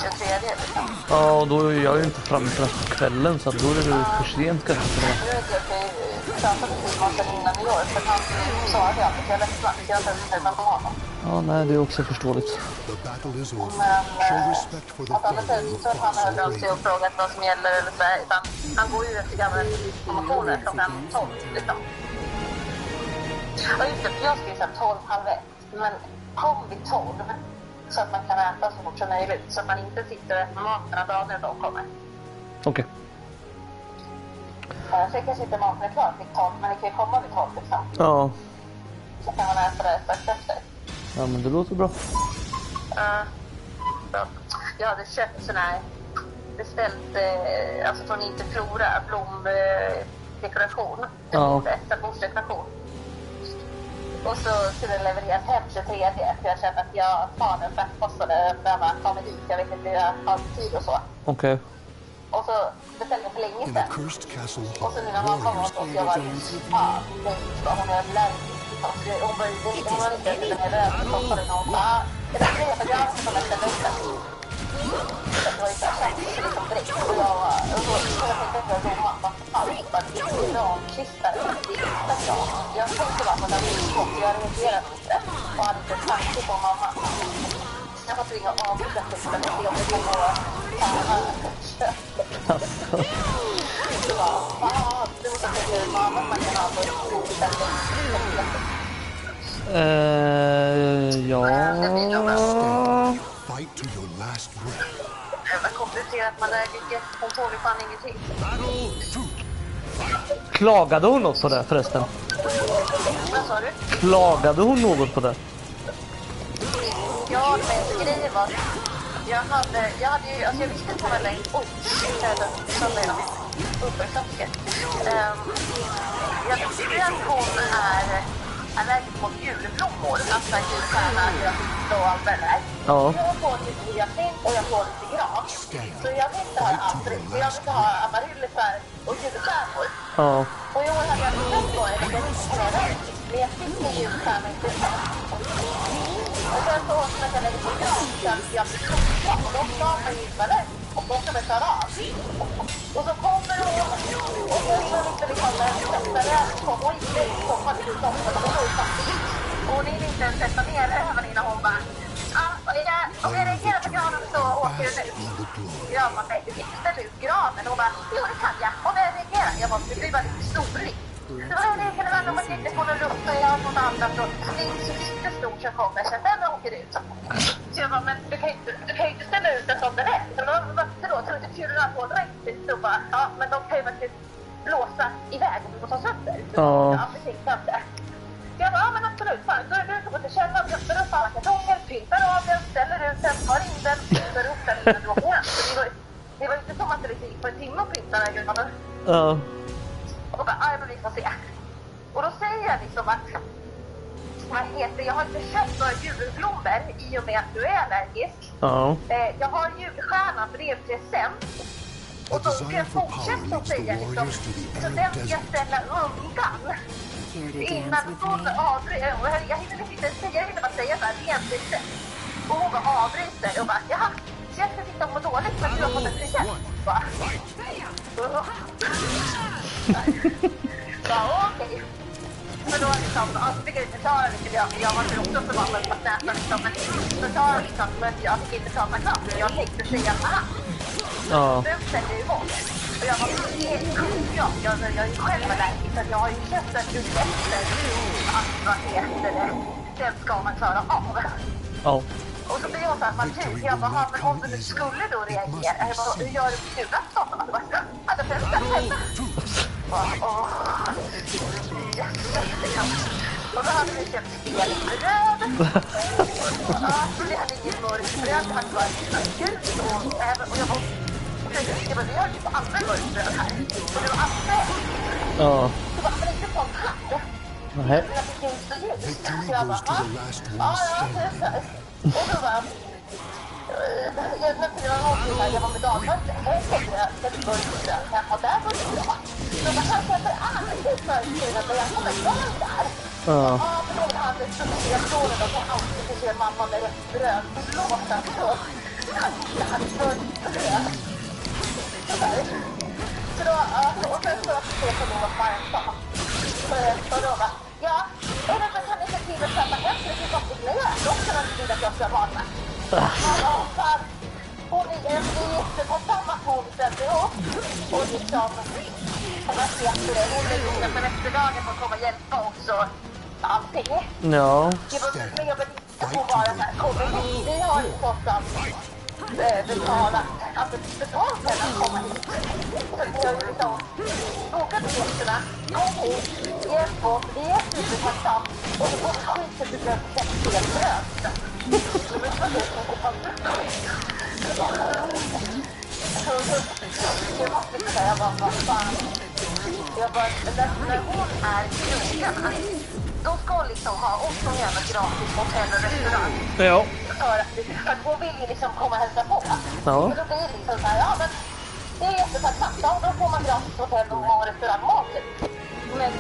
23 liksom. Ja, och då är jag ju inte framme förrän på kvällen, så då är det för sent kanske för det. Nu vet jag att jag pratade med Simon sen innan i år, för han sa det alltid, jag läste att jag inte träffade honom. Ja, nej, det är också förståeligt. Men att alla säger så att han hörde av sig och frågat vad som gäller eller så här, utan han går ju efter gamla informationer klockan 12 liksom. Och just det, för jag ska ju säga 12:30, men kom vid 12 så att man kan äta så fort som möjligt, så att man inte sitter och äter maten dagen när de kommer. Okej. Så jag kan sitta maten är klar vid 12, men det kan ju komma vid 12 liksom. Ja. Så kan man äta det strax efter. Ja, men det låter bra. Bra. Jag hade köpt sån här beställt, alltså från Interflora, blomdekoration. Ja. Bordsdekoration. Och så skulle det levereras hem 23, för jag kände att jag fan en fraktkostnad behöver ta mig dit. Jag vet inte hur jag har tid och så. Okej. Och så beställde jag för länge sedan. Och så nu när man kommer och jag var fan, nej, hon är allergisk. Hon var inte ens den här röda koppade någon. Det där grejen för jag har som jag ställde upp den. Det var ju så här känns liksom direkt. Och jag tänkte att jag domade vad fan, det är ramkvistar. Det är inte bra. Jag tänkte bara på den här skott, jag reagerade inte. Och hade inte tanke på mamma. Jag får ringa av och sätta sig och se om det går Alltså. Så bara, det måste jag säga mamma man kan ha på en god ställning. Ja. Fight to your last breath. Jävla komplicerat man läget. Hon tål ju fan ingenting. Klagade hon något på det förresten? Vad sa du? Klagade hon något på det? Ja, men grejen var jag hade ju, alltså jag visste inte vad länge. Oj, som är uppmärksamhet. Jag visste att hon är allergisk mot julblommor, alltså julstjärna, grönt och allt det där. Ja. Jag får lite hyacin och jag får lite gran. Så jag vill inte ha april, jag vill inte ha amaryllisar och julstjärnor. Ja. Och i år hade jag inte på det, jag visste vad det är. Men jag fick min julstjärna inte så. Och sen så när jag lägger på gran så att jag blir tråkig och då ska man ju gilla och då ska man köra av. Och så kommer hon och sen så lite liksom när jag kommer och inte kommer till soffan och då faktiskt. Och hon är inte ens sätta ner över innan hon bara om jag reagerar på granen så åker du ut. Jag bara, nej, du kan inte ställa ut granen. Och hon bara, jo det kan jag. Om jag reagerar. Jag bara, det blir bara lite storlig. Så det kan det vara om man inte får någon luft och jag har någon annan. Så det är så lite stort som kommer. Så den åker ut. Så jag bara, men du kan ju inte ställa ut den som den är. Så då tror du kulorna på direkt. Så bara, ja, men de kan ju faktiskt blåsa iväg om du får ta sönder. Ja, precis, sönder. Jag bara, ja men absolut, fan, då är du på till källan, köper upp alla kartonger, pyntar av den, ställer ut den, tar in den, pyntar upp den innan du åker hem. Så det var inte som att det gick på en timme och pynta den grejen. Ja. Och bara, ja men vi får se. Och då säger jag liksom att, vad heter, jag har inte köpt några julblommor i och med att du är allergisk. Ja. Jag har julstjärnan för det är present. Och då ska jag fortsätta att säga liksom, så den ska jag ställa undan. Innan hon avbryter, och jag hinner inte säga, jag hinner bara säga såhär, rent recept. Och hon bara avbryter och bara, jaha, så jag ska sitta och må dåligt för att du har fått ett recept. Bara, okej. Men då liksom, alltså fick jag inte förklara lite, jag var inte också förbannad på att näsa liksom, men förklara liksom, men jag fick inte prata klart. Jag tänkte säga såhär. Ja. Nu ställer jag bort. Och jag var helt kunskap. Jag är ju själv allergisk, så jag har ju köpt den just efter att vad heter det, den ska man klara av. Ja. Och så blir jag såhär, man tycker, jag bara, men om du skulle då reagera, jag bara, hur gör du på julafton? Och man bara, ja, det finns det hemma. Och då hade vi köpt spelbröd. Ja, det hade ingen mörkbröd, det hade varit gult och jag bara, vi har ju på andra mörkbröd här. Och det var alltid. Ja. Det var men inte sånt här. Nej. Jag fick ju så ljus. Så jag bara, ja, det är så. Och så bara, jag var med dagmöte. Här tänkte jag, det är mörkbröd. Och där var det bra. Så bara, här köper alltid mörkbröd och jag kommer igång där. Ja, men då hade jag studerat frågan och jag alltid se mamma med rött bröd. Låta så. Jag hade mörkbröd. Så då, och sen så ser jag på något varmt sa. Och då bara, ja, och då kan ni se till att köpa hem för det finns också mer. Då kan man se att jag ska vara med. Fan, hon är jätte på samma punkten ihop. Och liksom, vad heter det, hon är goda för efterdagen för att komma och hjälpa oss och allting. Ja. Men jag vill inte få bara så här, kommer hit. Vi har ju fått allt. Betalt för att komma hit. Så vi har ju liksom bokat biljetterna, kom hit, hjälp oss, vi är supertacksamt och så går skiten till bröd och bröd. Jag måste inte säga vad fan. Jag bara, när hon är krogarna, då ska hon liksom ha också gärna gratis hotell och restaurang. Ja. För att hon vill ju liksom komma och hälsa på. Ja. Så då blir det liksom så här, ja men det är jättetacksamt. Ja, då får man gratis hotell och restaurangmat. Men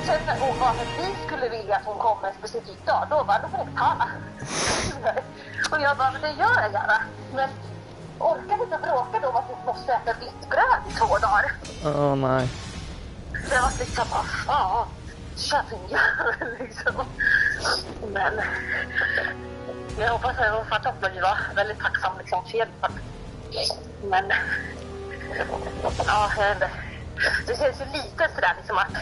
sen när hon var att vi skulle vilja att hon kommer en specifik dag, då bara, då får det betala. Och jag bara, men det gör jag gärna. Men orkar vi inte bråka då att vi måste äta vitt bröd i 2 dagar? Nej. Så jag var liksom, kärringjävel liksom. Men Jag hoppas att toppen var väldigt tacksam liksom för hjälpen. Men ja, det känns ju lite sådär liksom att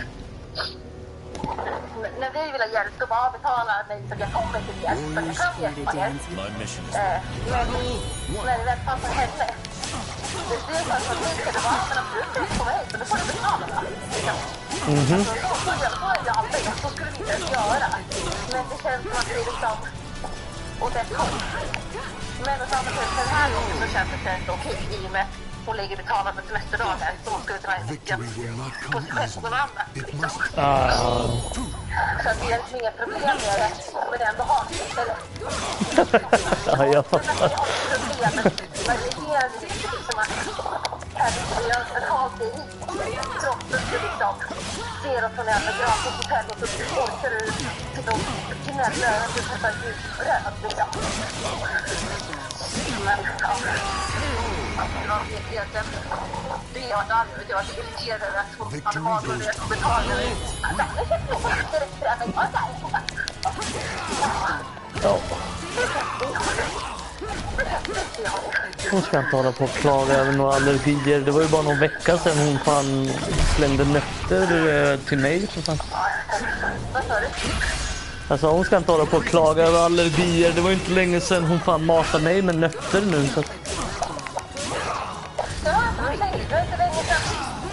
när vi vill ha hjälp då bara betalar mig för att jag kommer till hjälp, för att jag kan hjälpa er. Men när det väl passar henne, det är så att ni ska vara men absolut inte på mig, så då får du betala det. Så är det aldrig, så skulle vi inte göra. Men det känns som att det är liksom åt ett håll. Men å andra sidan, den här gången så känns det inte okej i och med hon lägger betalat med semesterdagar så hon skulle kunna nyttja på sig själv på någon annan. Liksom. Så det är liksom inga problem med det, men det ändå har det. Ja, jag fattar. Men det är liksom att jag har betalt dig hit trots att du liksom ser oss från en gratis hotell och så orkar du sitta och knälla över att du får ta ett bröd liksom. Men ja, det var egentligen det jag hade aldrig varit irriterad över att hon hade varit och det och betalade. Jag känner mig inte rätt för det, men jag är där. Ja. Hon ska inte hålla på och klaga över några allergier. Det var ju bara någon vecka sedan hon fan slängde nötter till mig. Så fan. Vad sa du? Alltså hon ska inte hålla på och klaga över allergier. Det var ju inte länge sedan hon fan matade mig med nötter nu. Så att...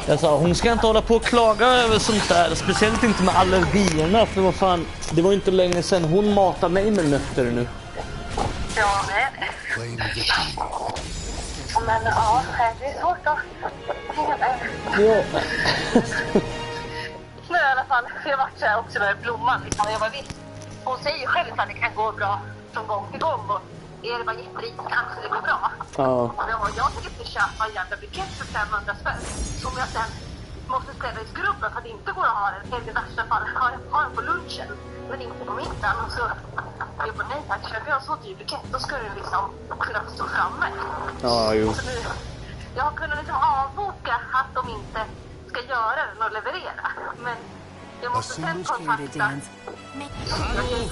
Jag sa hon ska inte hålla på och klaga över sånt där. Speciellt inte med allergierna. För vad fan, det var ju inte länge sedan hon matade mig med nötter nu. Ja, men ja, det är svårt att hänga med. Ja. Nu i alla fall, för jag var så här också med blomman liksom, jag var visst. Hon säger ju själv att det kan gå bra från gång till gång och är det bara jätterikt kanske det går bra. Ja. Jag tänker inte köpa en jävla bukett för 500 spänn som jag sen måste ställa i skrubben för att det inte går att ha den, eller i värsta fall ha den på lunchen men inte på middagen. Och så jag bara nej tack, köper jag en så dyr bukett då ska det liksom kunna stå framme. Ja, jo. Så nu, jag har kunnat liksom avboka att de inte ska göra den och leverera, men jag måste sen kontakta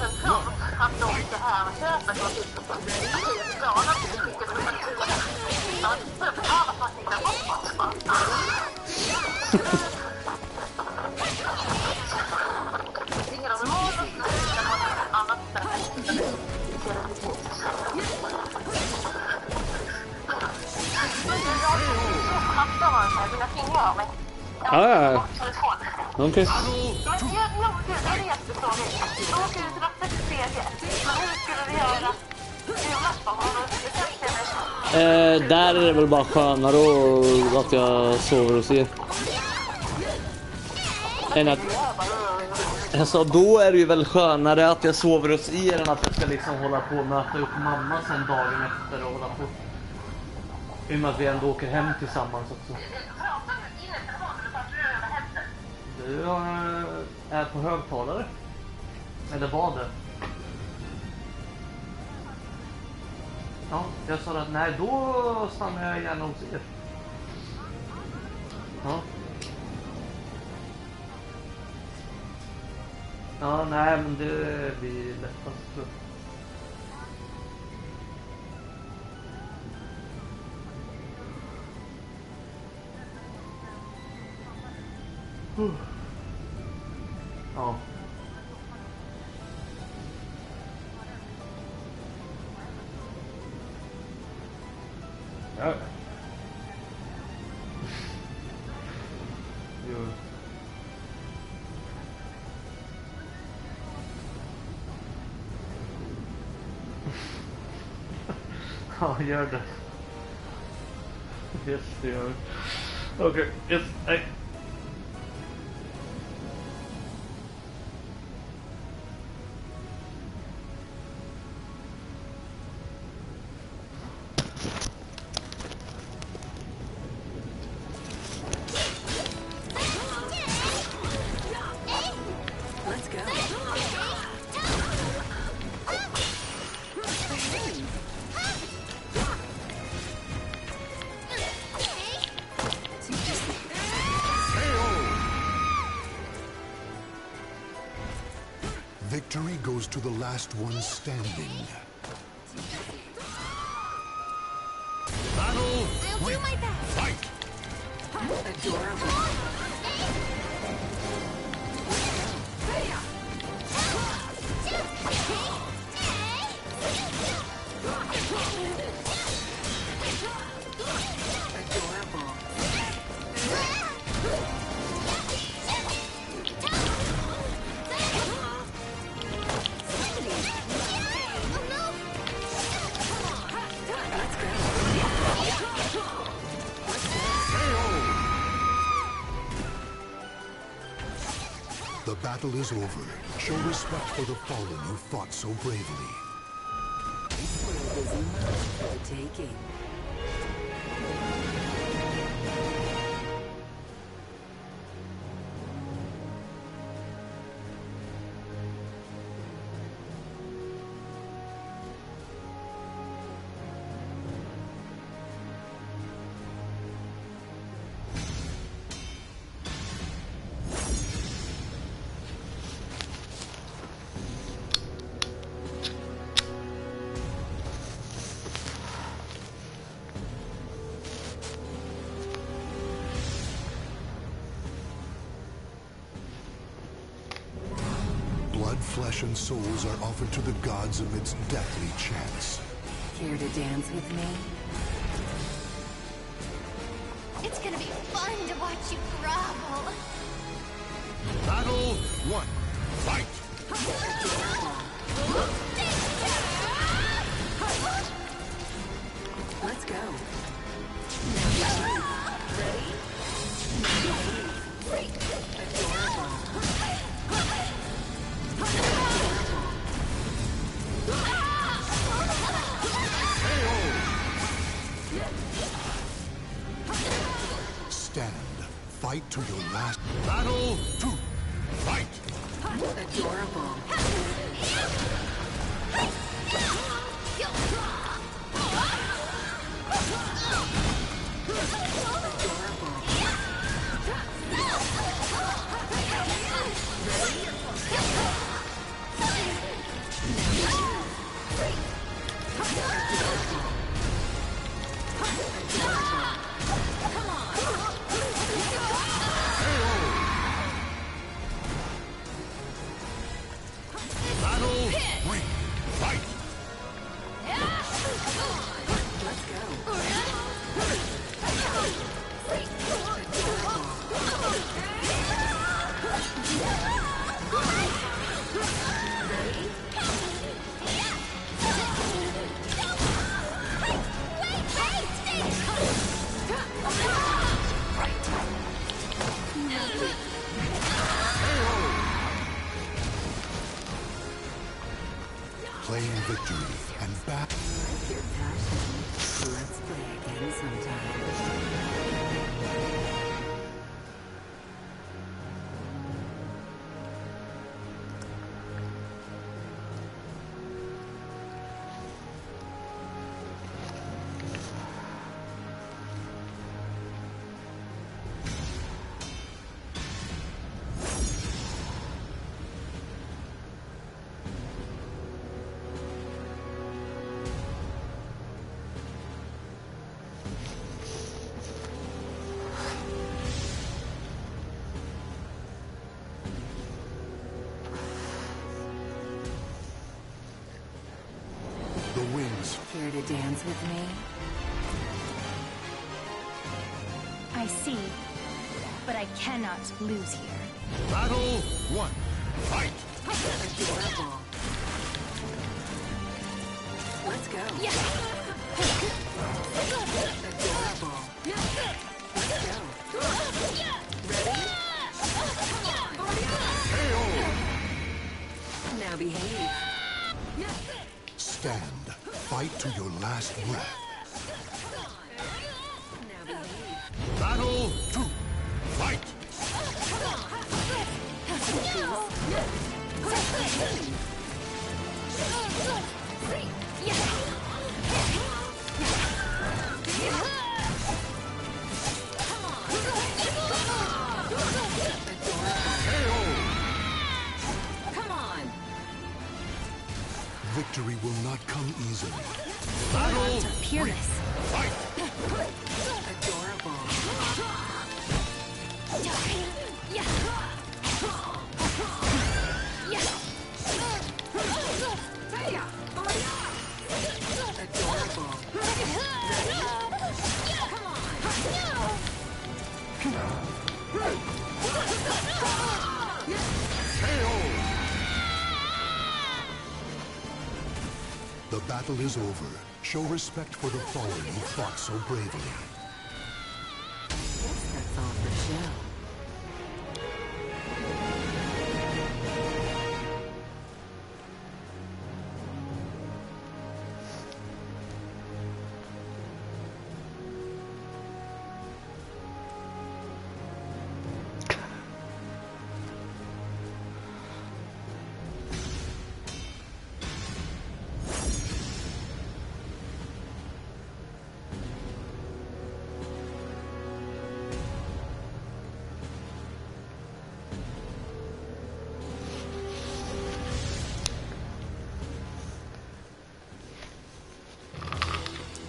centralt att de ska överköpa något typ av skala till att skicka på faktura. Ja, det får jag betala för att hitta bort. Det är ingen av mål och så ska man ha ett annat ställe. Mina fingrar av mig. Ja. Okej. Där är det väl bara skönare och att jag sover hos er. Än att... Alltså, då är det ju väl skönare att jag sover hos er än att jag ska liksom hålla på och möta upp mamma sen dagen efter och hålla på. I och med att vi ändå åker hem tillsammans också. Du är på högtalare? Eller var det? Ja, jag sa att nej, då stannar jag gärna hos er. Ja. Ja, nej, men det blir lättast tror jag. Ja. Ja. Jo. Ja, gör det. Yes, det gör det. Okej, yes, nej. Victory goes to the last one standing. Battle. I'll do my best. Fight. Adorable. The battle is over. Show respect for the fallen who fought so bravely. This world is mine for the taking. Blood, flesh, and souls are offered to the gods amidst deathly chants. Care to dance with me? It's gonna be fun to watch you grovel. Battle 1. Fight! Let's go. Stand. Fight to your last. Battle 2. Fight! Adorable. Battle 3. Fight! Let's go. Claim victory and back. Your passion. Let's play again sometime. The wings. Care to dance with me? I see, but I cannot lose here. Battle 1. Fight! Adorable. Let's go. Adorable. Let's go. Ready? Now behave. Stand. Fight to your last breath. Now behave. Battle 2. Fight! Victory will not come easily. Battle peerless. Fight! Adorable. The battle is over. Show respect for the fallen who fought so bravely. That's all for show.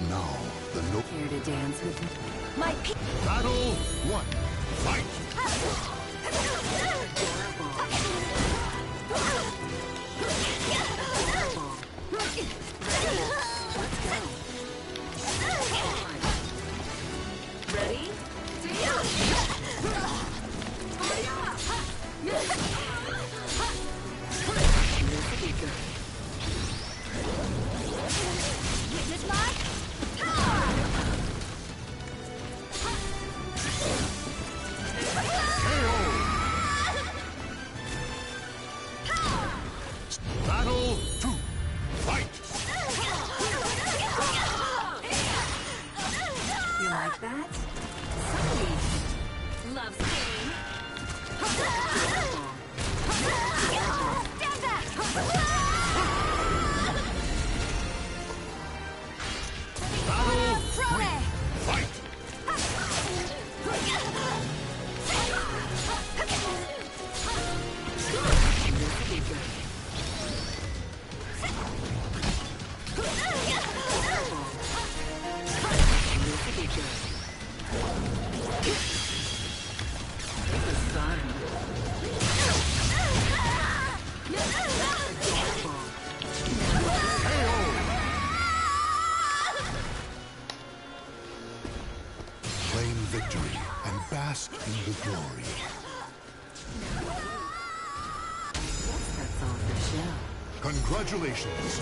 Now, the no... Care to dance with me? My Battle 1. Fight! Ready? witness my Battle 2. Fight! You like that? Sweet. Loves pain. stand back. Battle Throw 3. it. Fight! Claim victory and bask in the glory. That's all for show. Congratulations!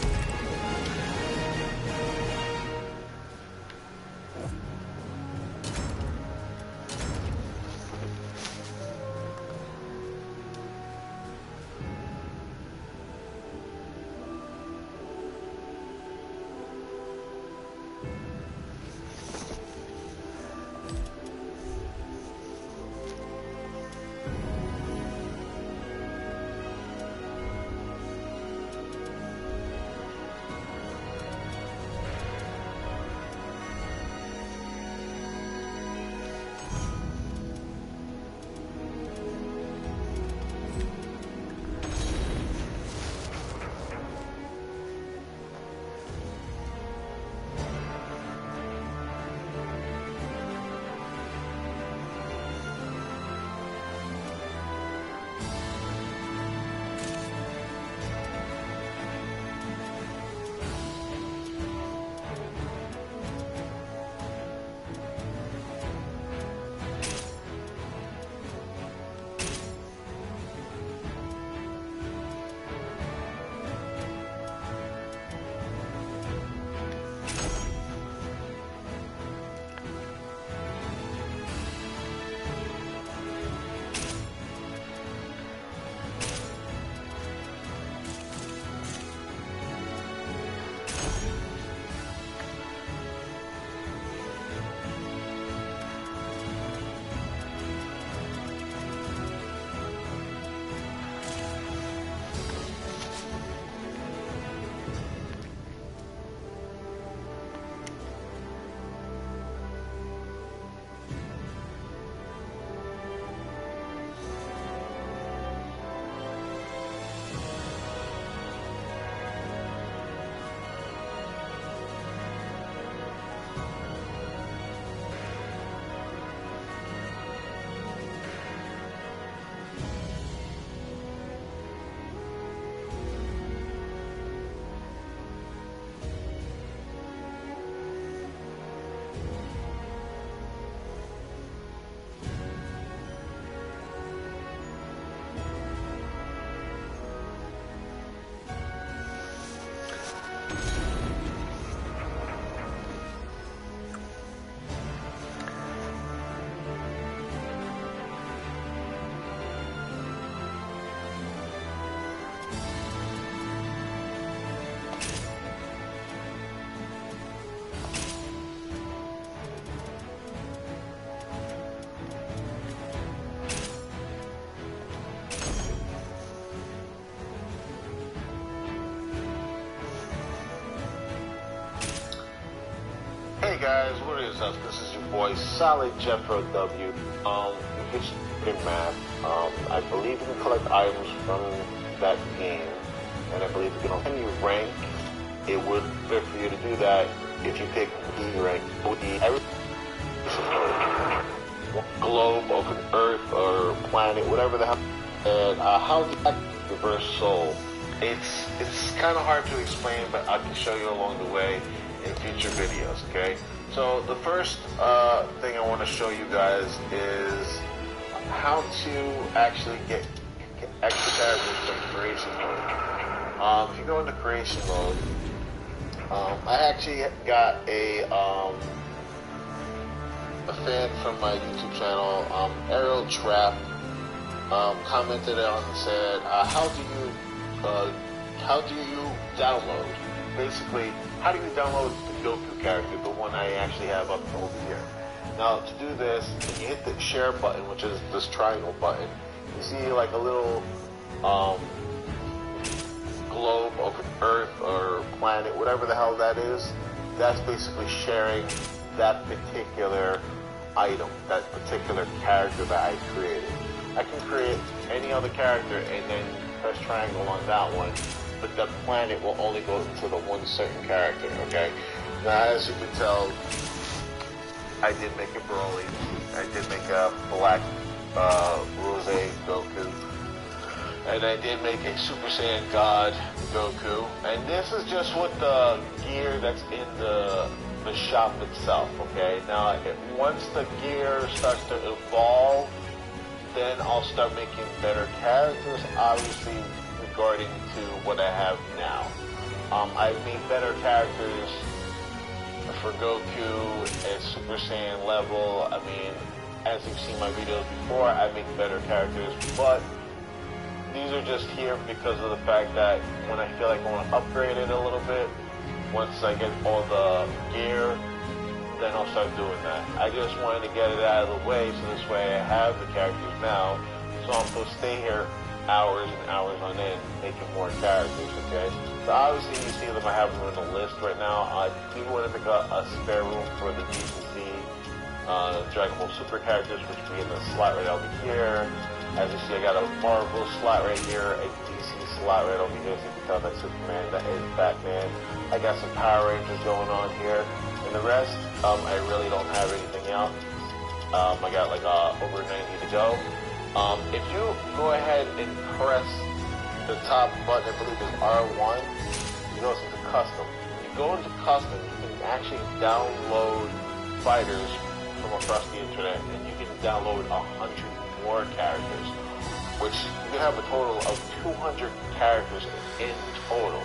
guys, what is up? This is your boy Solid Jeffro W. In math. I believe you can collect items from that game, and I believe you can any rank. It would be fair for you to do that if you pick E rank. Every globe, open Earth, or planet, whatever the hell. And how do you reverse soul? It's kind of hard to explain, but I can show you along the way in future videos, okay? So the first thing I want to show you guys is how to actually get extra characters from creation mode. If you go into creation mode, I actually got a fan from my YouTube channel, Ariel Trap, commented on and said, how do you download? Basically, how do you download the Goku character, the one I actually have up over here? Now, to do this, when you hit the share button, which is this triangle button, you see like a little globe, open Earth, or planet, whatever the hell that is. That's basically sharing that particular item, that particular character that I created. I can create any other character and then press triangle on that one, but the planet will only go to the one certain character, okay? Now, as you can tell, I did make a Broly, I did make a black Rose Goku, and I did make a Super Saiyan God Goku, and this is just with the gear that's in the shop itself, okay? Now, once the gear starts to evolve, then I'll start making better characters, obviously regarding to what I have now. I've made better characters for Goku at Super Saiyan level. I mean, as you've seen my videos before, I make better characters, but these are just here because of the fact that when I feel like I want to upgrade it a little bit, once I get all the gear, then I'll start doing that. I just wanted to get it out of the way, so this way I have the characters now, so I'm supposed to stay here hours and hours on end making more characters, okay? So obviously you see them, I have them in the list right now. I do want to make a spare room for the DC Dragon Ball Super characters, which will be in the slot right over here. As you see, I got a Marvel slot right here, a DC slot right over here, so you can tell that's Superman, that is Batman. I got some Power Rangers going on here. And the rest, I really don't have anything else. I got like over 90 to go. If you go ahead and press the top button, I believe is R1, you go into custom. When you go into custom, you can actually download fighters from across the internet, and you can download 100 more characters, which you can have a total of 200 characters in total.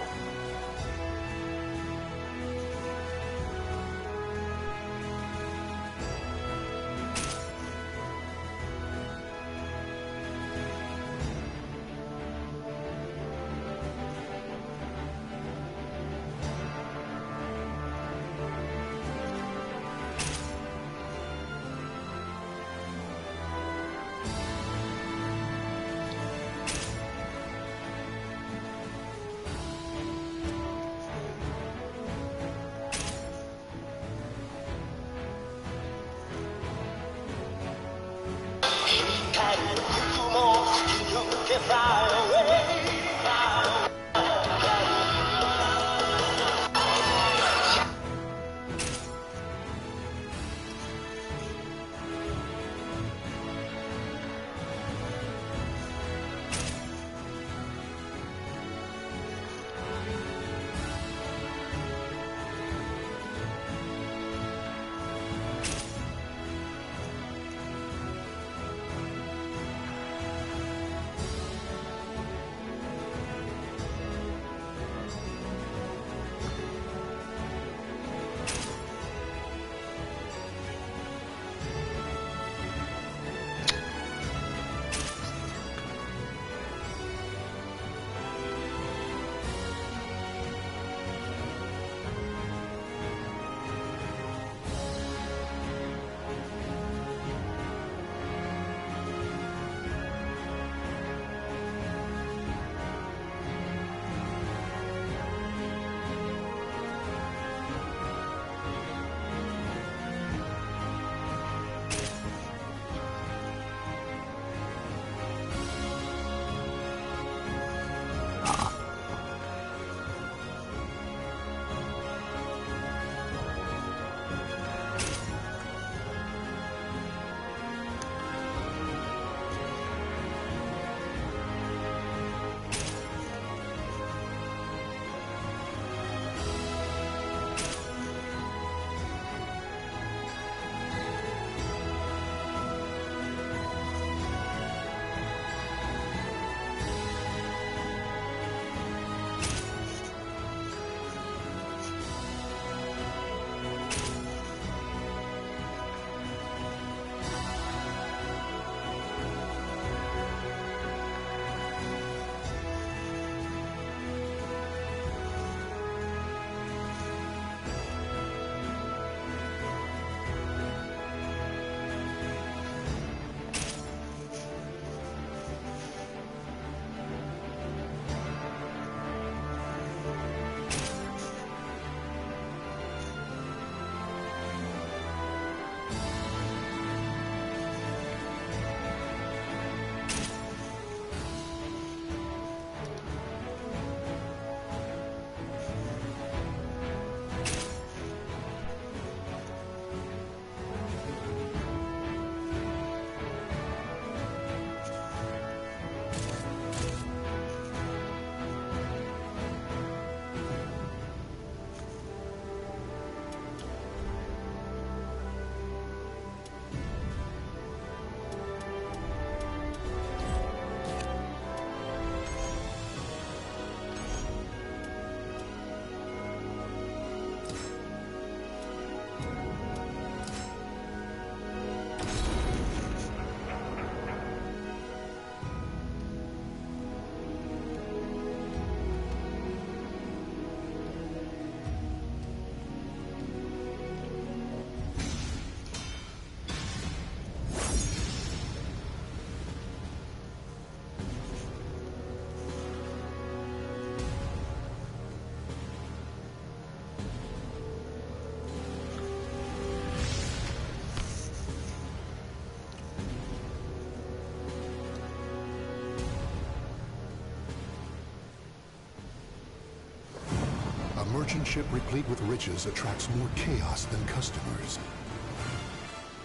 merchant ship replete with riches attracts more chaos than customers.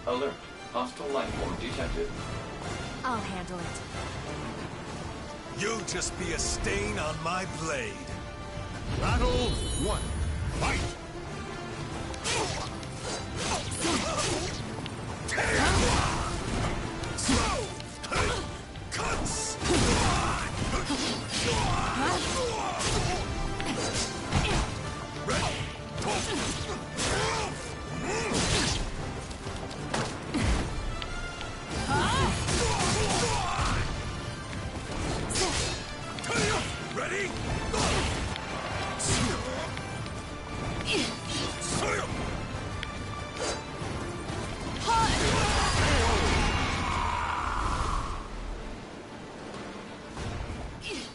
Alert. Hostile life form detected. I'll handle it. You just be a stain on my blade. Battle 1. Fight! Cuts! Ready?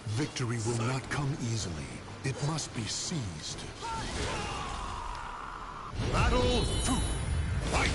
Victory will not come easily. It must be seized. Battle 2. Fight!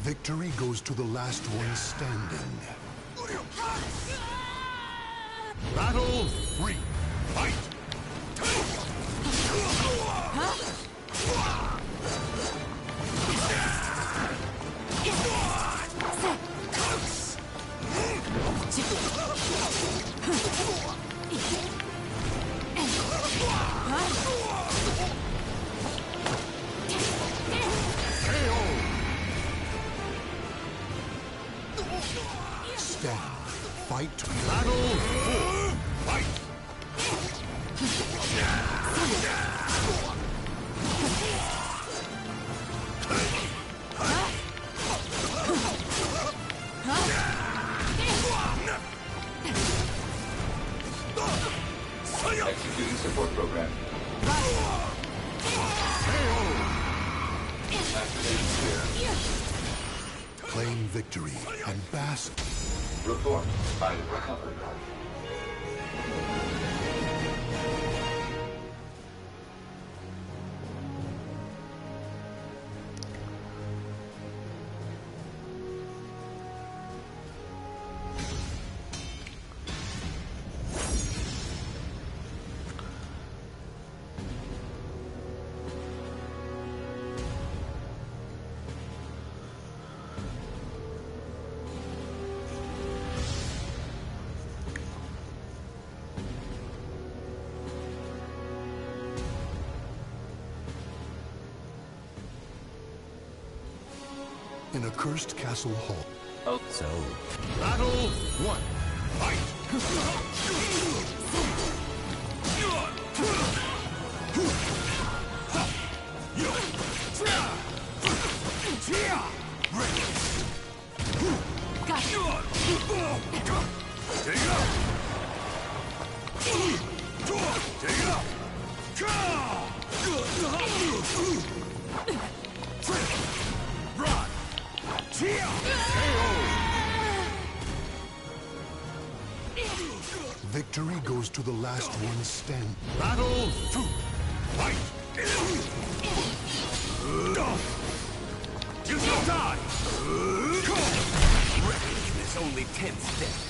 Victory goes to the last one standing. Battle 3. Fight! Stand. Fight. Battle 4. Fight! Executing support program. Activating sphere. Claim victory and bask. Report. Pilot recovered. In a cursed castle hall. Oh, so. Battle 1. Fight! Victory goes to the last one standing. Battle 2. Fight! You shall die! Recognition is only 10 steps.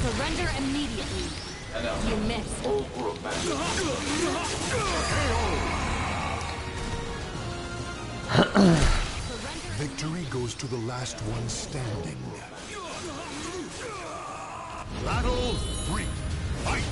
Surrender immediately. You missed. Victory goes to the last one standing. Battle 3. Fight!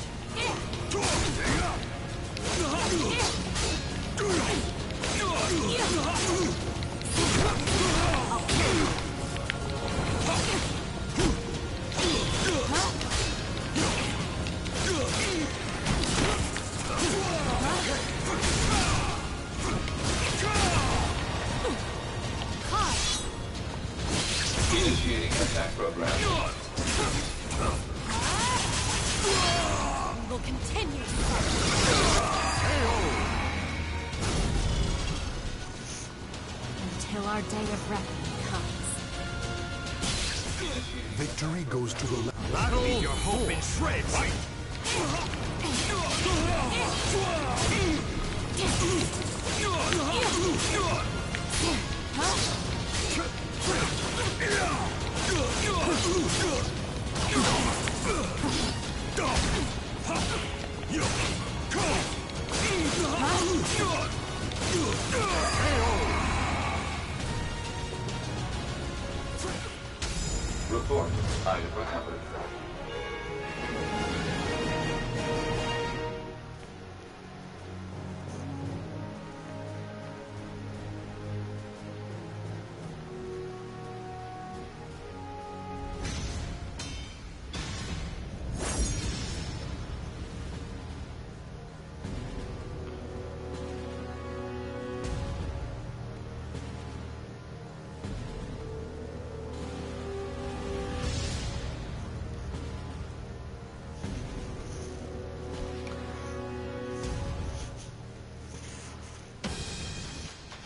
Initiating attack program. We will continue to until our day of reckoning comes. Victory goes to the Battle your hope in shreds. Fight. Report. Item recovered.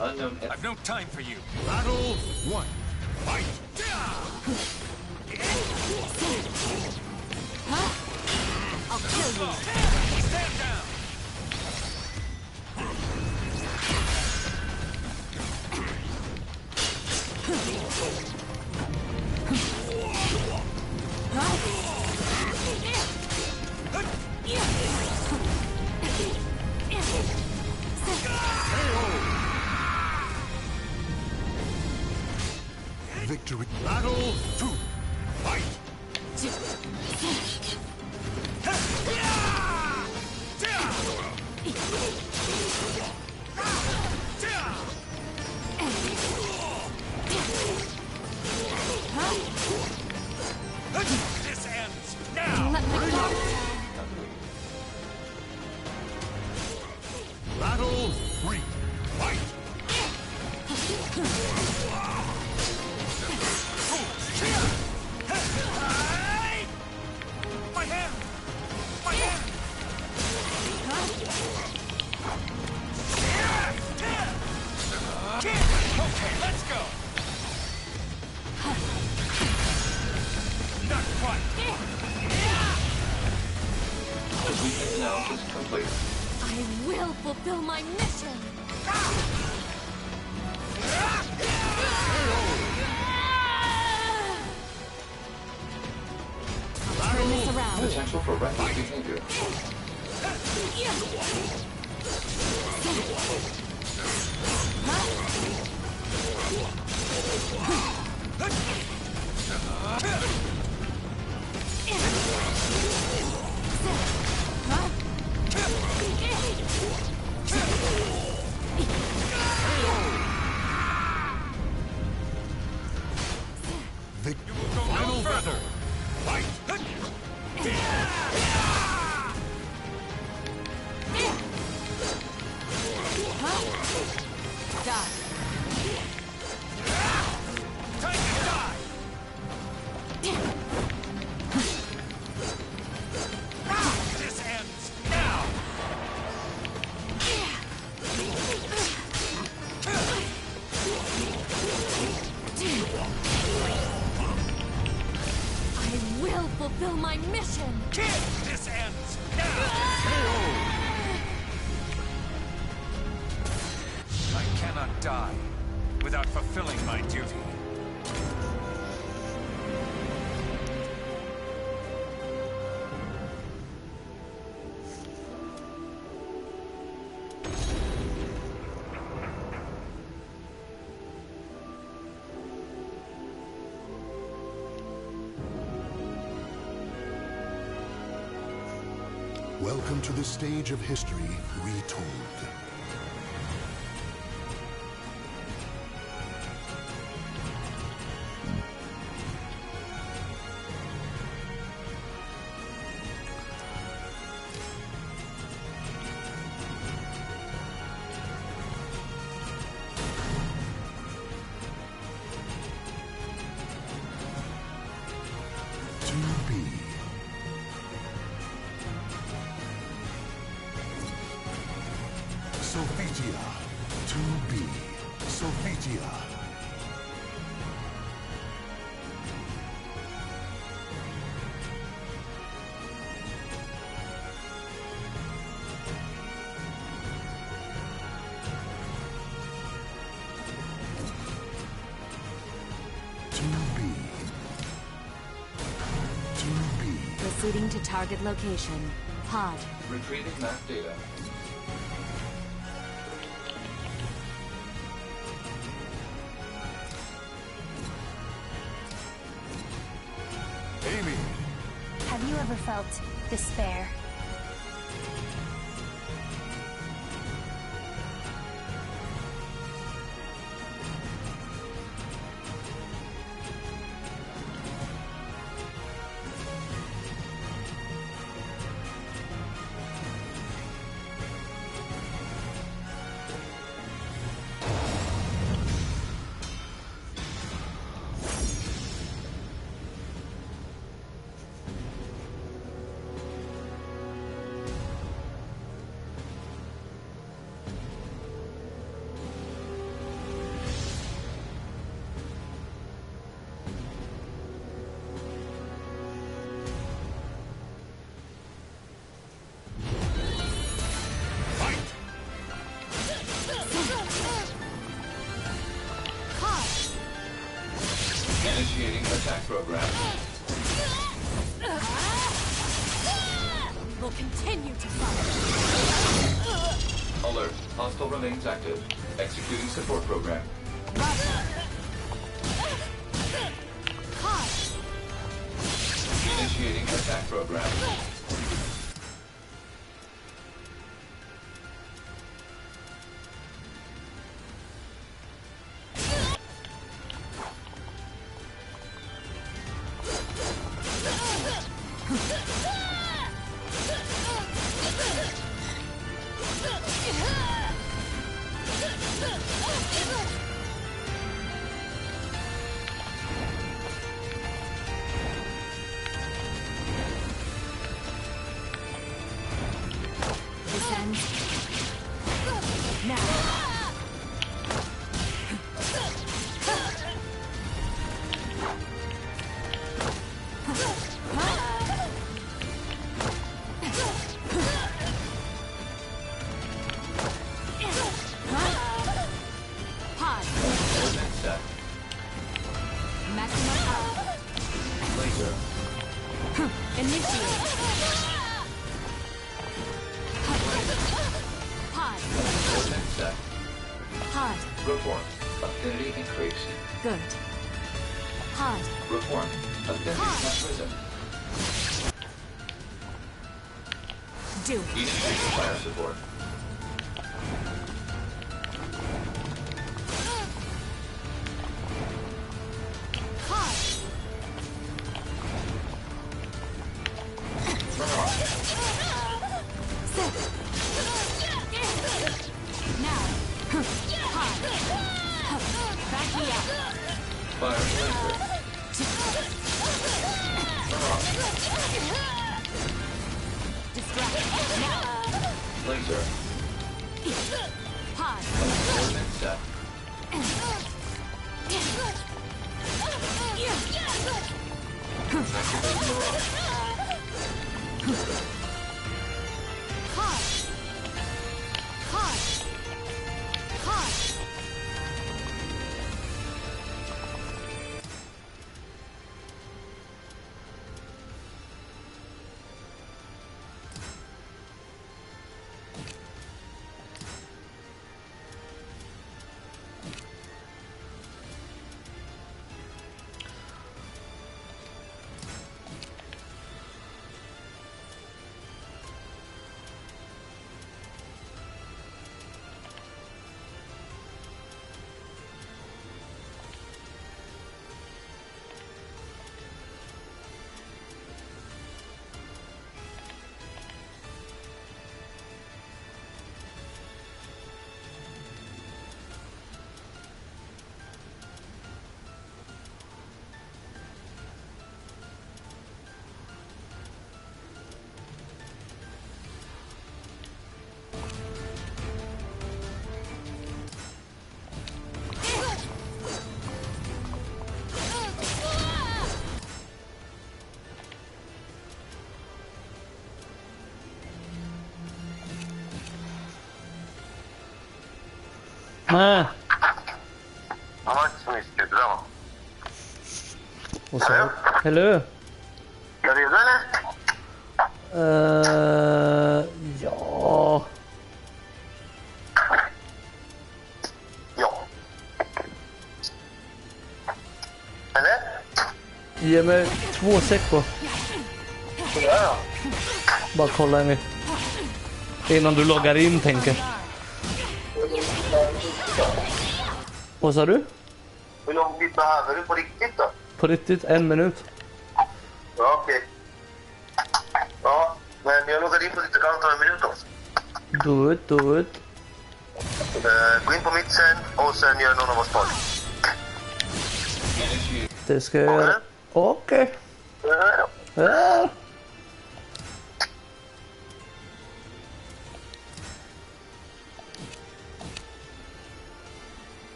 Unknown. I've no time for you. Battle 1. Fight. I'll kill you. Stand down. victory. Battle 2. Fight. This ends now. Battle 3. Fight. My hand! My hand! Okay, let's go! Not quite! The weakness analysis complete. I will fulfill my mission! Turn this around. Potential for reckless behavior. Final battle! Fight! Die. Time to die! This ends now! I will fulfill my mission! This ends now! I cannot die without fulfilling my duty. Welcome to the stage of history retold. Sovitia. Proceeding to target location. Pod. Retrieving map data. Amy. Have you ever felt despair? Initiating attack program. We'll continue to fight. Alert. Hostile remains active. Executing support program. Initiating attack program. Descend. Now. Pod. Coordinate set. Maximum power. Laser. Initiate. Pod. Coordinate set. Pod. Report. Affinity increased. Good. Pod. Report. Affinity has risen. Do it. Initiating fire support. Pod. Set. Now. Pod. Back me up. Fire laser. Distract. Now. Laser. Pod. Coordinate set. Activating barrage. Pod. Pod. Pod. Nej. Han var inte så mycket bra. Och så. Hello. Är du redo eller? Ja. Ja. Eller? Ge mig 2 sekor. Ja. Bara kolla en innan du loggar in, tänker. Vad sa du? Hur lång tid behöver du på riktigt då? På riktigt, 1 minut. Ja, okej. Ja, men jag loggar in på ditt account om 1 minut då. Do it. Gå in på mitt sen och sen gör någon av oss par. Det ska jag göra. Okej. Ja.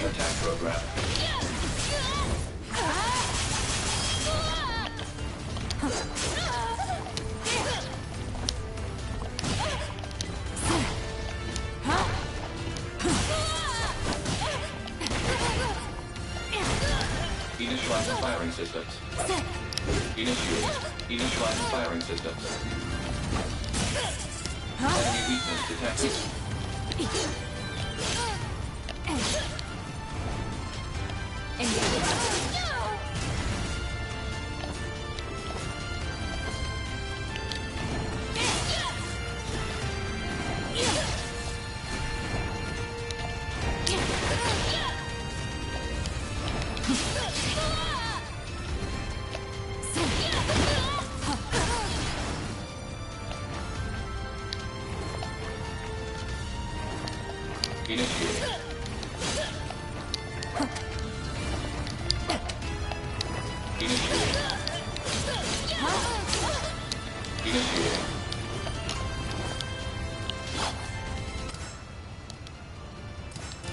Attack program. Initializing firing systems. Initializing firing systems. Enemy weakness detected. Initiating. Initiating.